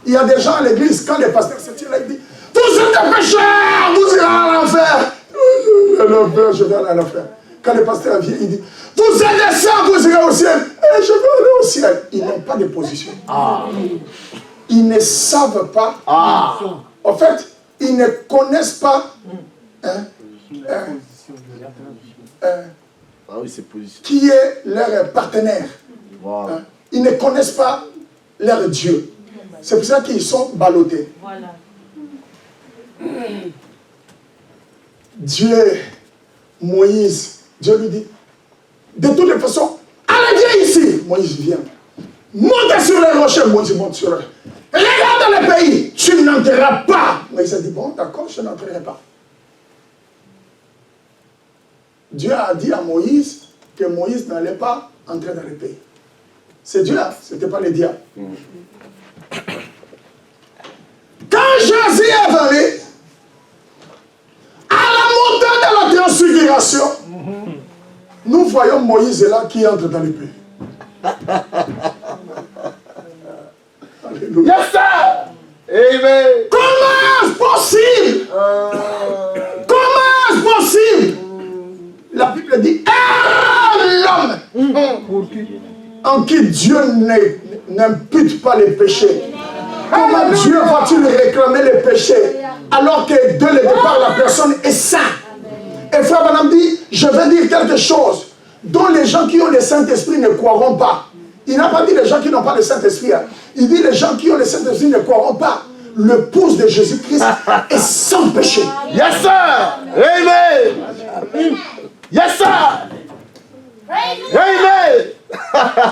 Il y a des gens à l'église, quand les pasteurs se tirent là, ils disent, vous êtes des pécheurs, vous irez à l'enfer. L'enfer, je vais aller à l'enfer. Quand le pasteur vient, il dit, vous êtes des saints, vous irez au ciel. Et je vais aller au ciel. Ils n'ont pas de position. Ils ne savent pas. En fait, ils ne connaissent pas qui est leur partenaire. Wow. Ils ne connaissent pas leur Dieu. C'est pour ça qu'ils sont ballottés. Voilà. Dieu, Moïse, Dieu lui dit, de toutes les façons, allez, viens ici. Moïse vient. Monte sur les rochers. Moïse monte sur les rochers. Regarde le pays, tu n'entreras pas. Moïse a dit, bon, d'accord, je n'entrerai pas. Dieu a dit à Moïse que Moïse n'allait pas entrer dans le pays. C'est Dieu, ce n'était pas le diable. Quand Jésus est venu, à la montée de la transfiguration, nous voyons Moïse là qui entre dans le pays. Alléluia. Yes, sir. Amen. Comment est-ce possible? Comment est-ce possible? La Bible dit, l'homme en qui Dieu n'impute pas les péchés. Comment Dieu va-t-il réclamer les péchés alors que dès le départ la personne est sainte? Et frère Branham dit, je vais dire quelque chose dont les gens qui ont le Saint-Esprit ne croiront pas. Il n'a pas dit les gens qui n'ont pas le Saint-Esprit. Il dit les gens qui ont le Saint-Esprit ne croiront pas. Le pouce de Jésus-Christ est sans péché. Yes, sir. Amen. Yes, sir. Amen.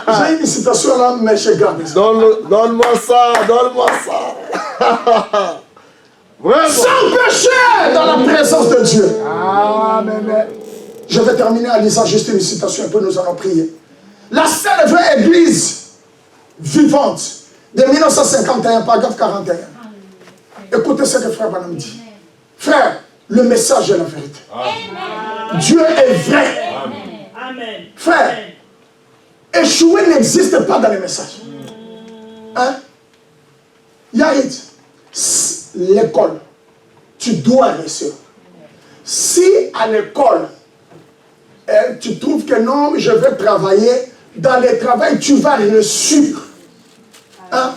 J'ai une citation là, mais je garde ça. Donne-moi ça, donne-moi ça. Vraiment. Sans péché dans la présence de Dieu. Amen. Je vais terminer en lisant juste une citation et puis nous allons prier. La seule vraie église vivante de 1951, paragraphe 41. Écoutez ce que frère Branham dit. Frère, le message est la vérité. Amen. Dieu est vrai. Amen. Frère, échouer n'existe pas dans les messages. Hein? Yarit, l'école, tu dois réussir. Si à l'école, tu trouves que non, je vais travailler, dans le travail, tu vas réussir. Hein?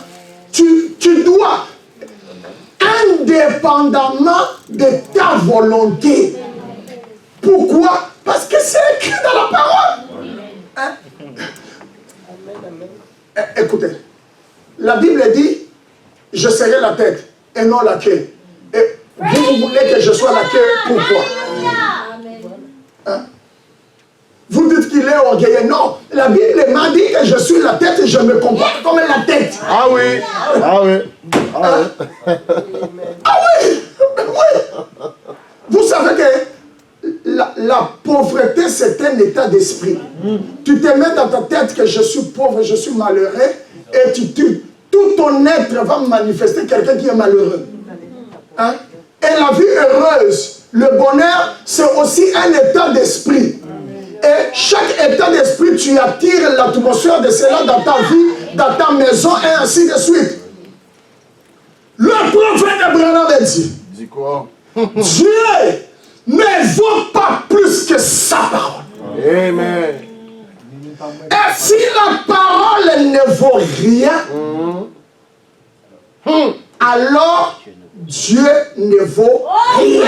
Tu dois, indépendamment de ta volonté, Pourquoi? Parce que c'est écrit dans la parole. Hein? Écoutez, la Bible dit, je serai la tête et non la queue. Et vous voulez que je sois la queue, pourquoi? Hein? Vous dites qu'il est orgueilleux. Non, la Bible m'a dit que je suis la tête et je me comporte comme la tête. Ah oui, ah oui, ah oui. Ah oui, oui. Vous savez que la pauvreté, c'est un état d'esprit. Tu te mets dans ta tête que je suis pauvre, je suis malheureux, et tout ton être va manifester quelqu'un qui est malheureux. Hein? Et la vie heureuse, le bonheur, c'est aussi un état d'esprit. Et chaque état d'esprit, tu attires l'atmosphère de cela dans ta vie, dans ta maison, et ainsi de suite. Le prophète Abraham a dit, Dis quoi? Dieu ne vaut pas plus que sa parole. Amen. Et si la parole ne vaut rien, alors Dieu ne vaut rien.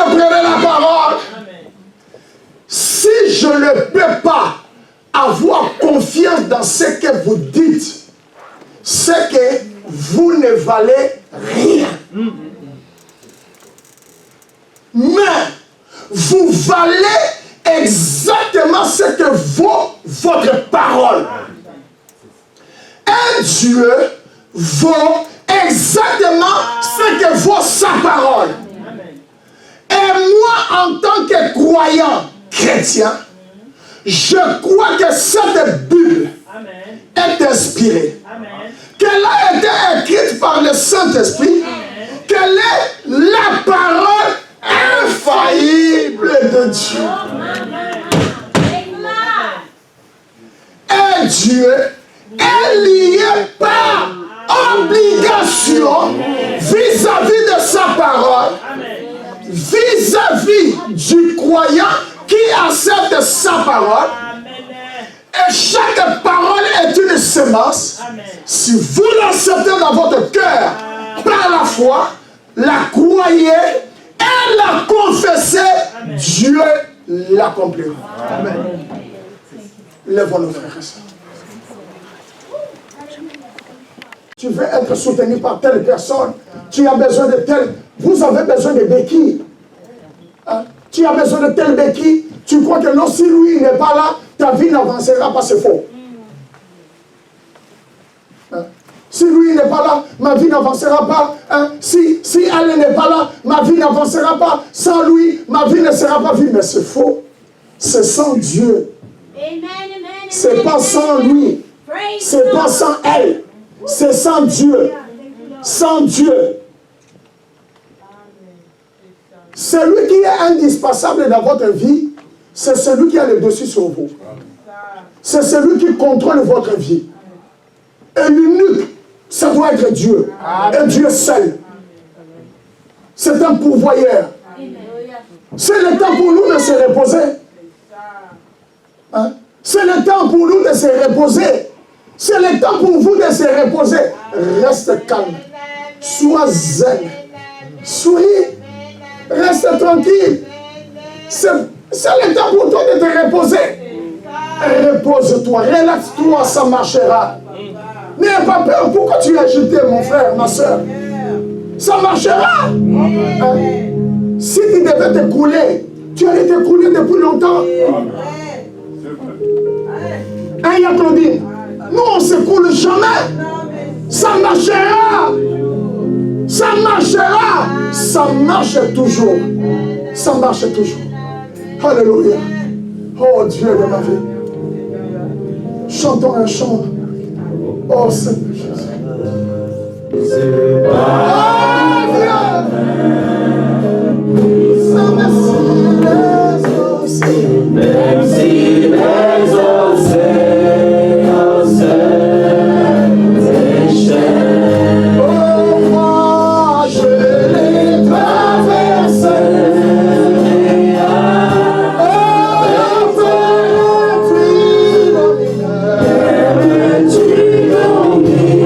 Prenez la parole. Si je ne peux pas avoir confiance dans ce que vous dites, c'est que vous ne valez rien. Mais vous valez exactement ce que vaut votre parole. Un Dieu vaut exactement ce que vaut sa parole. Et moi, en tant que croyant chrétien, je crois que cette Bible est inspirée. Qu'elle a été écrite par le Saint-Esprit. Qu'elle est la parole infaillible de Dieu. Et Dieu est lié par obligation vis-à-vis de sa parole, vis-à-vis du croyant qui accepte sa parole. Et chaque parole est une semence. Si vous l'acceptez dans votre cœur par la foi, la croyez et la confessez, Dieu l'accomplira. Amen. Lève-nous, frères et sœurs. Tu veux être soutenu par telle personne, tu as besoin de telle. Vous avez besoin de béquilles. Hein? Tu as besoin de telle béquille. Tu crois que non, si lui n'est pas là, ta vie n'avancera pas, c'est faux. Hein? Si lui n'est pas là, ma vie n'avancera pas. Hein? Si elle n'est pas là, ma vie n'avancera pas. Sans lui, ma vie ne sera pas vue. Mais c'est faux. C'est sans Dieu. C'est pas sans lui. C'est pas sans elle. C'est sans Dieu. Sans Dieu. Celui qui est indispensable dans votre vie, c'est celui qui a le dessus sur vous. C'est celui qui contrôle votre vie. Et l'unique, ça doit être Dieu. Et Dieu seul. C'est un pourvoyeur. C'est le temps pour nous de se reposer. Hein? C'est le temps pour nous de se reposer. C'est le temps pour vous de se reposer. Reste calme. Sois zen. Souris. Reste tranquille. C'est le temps pour toi de te reposer. Repose-toi. Relaxe-toi, ça marchera. N'aie pas peur. Pourquoi tu es agité, mon frère, ma soeur? Ça marchera. Hein? Si tu devais te couler, tu allais te couler depuis longtemps. Hein, ya Claudine? Nous, on ne se coule jamais. Ça marchera. Ça marchera. Ça marche toujours. Ça marche toujours. Alléluia. Oh Dieu de ma vie. Chantons un chant. Oh Seigneur Jésus. Oh Dieu. Ça Même si les océans se déchaînent, oh moi je les traverse. tu domines.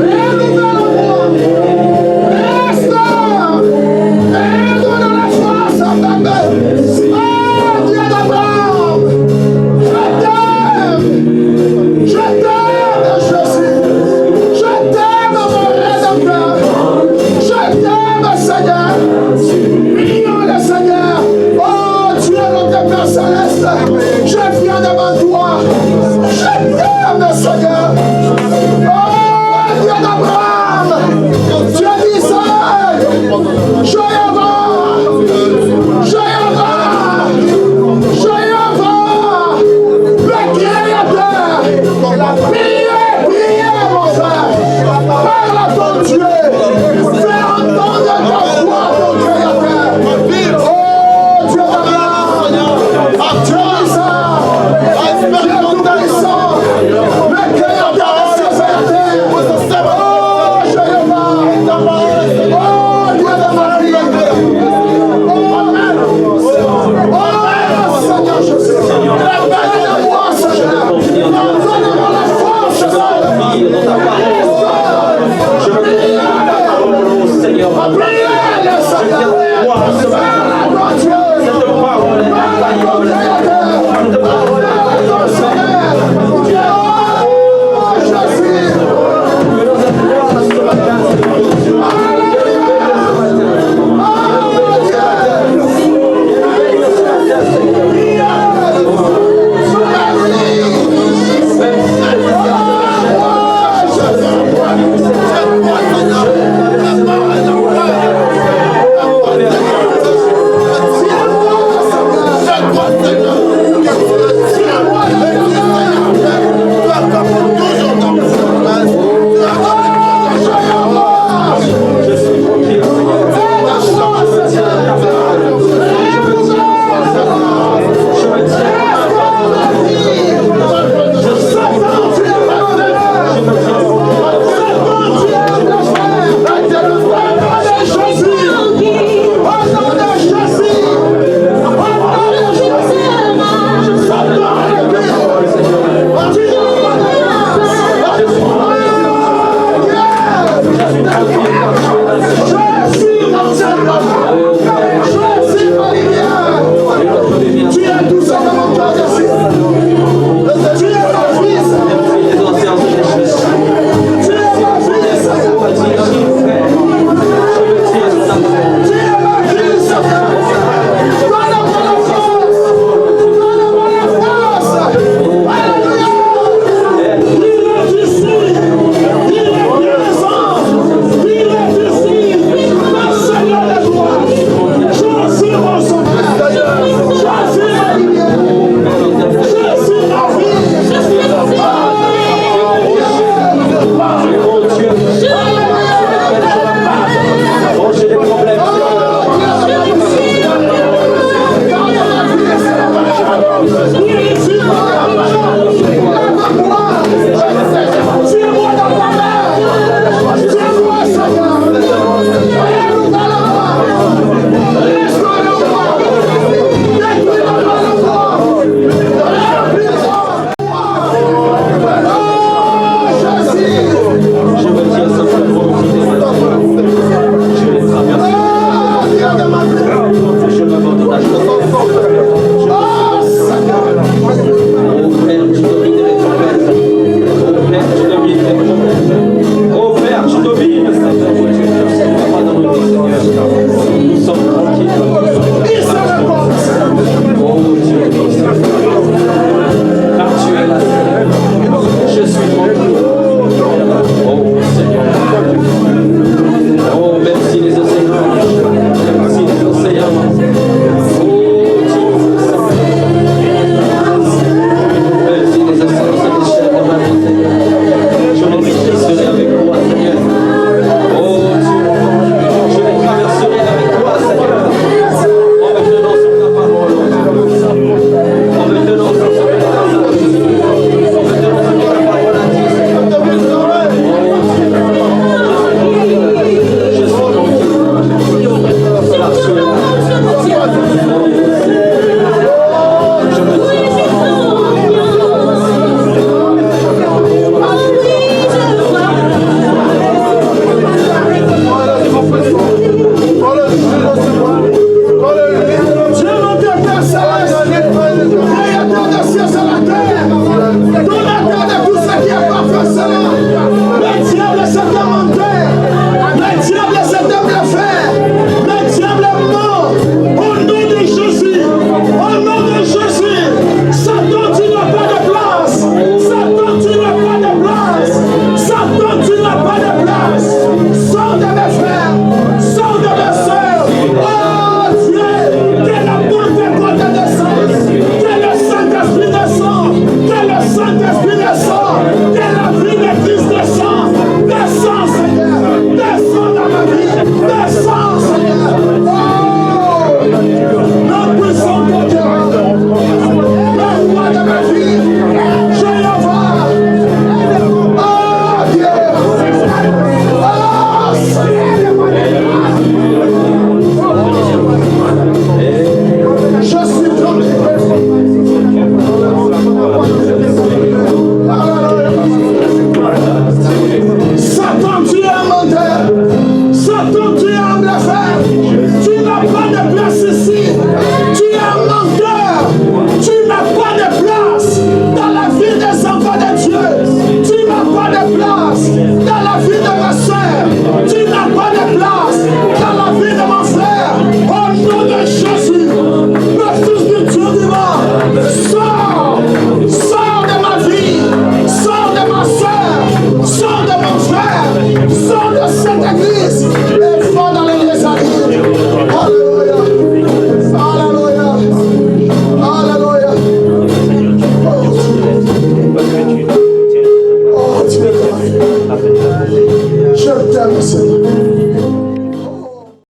dans ta voix.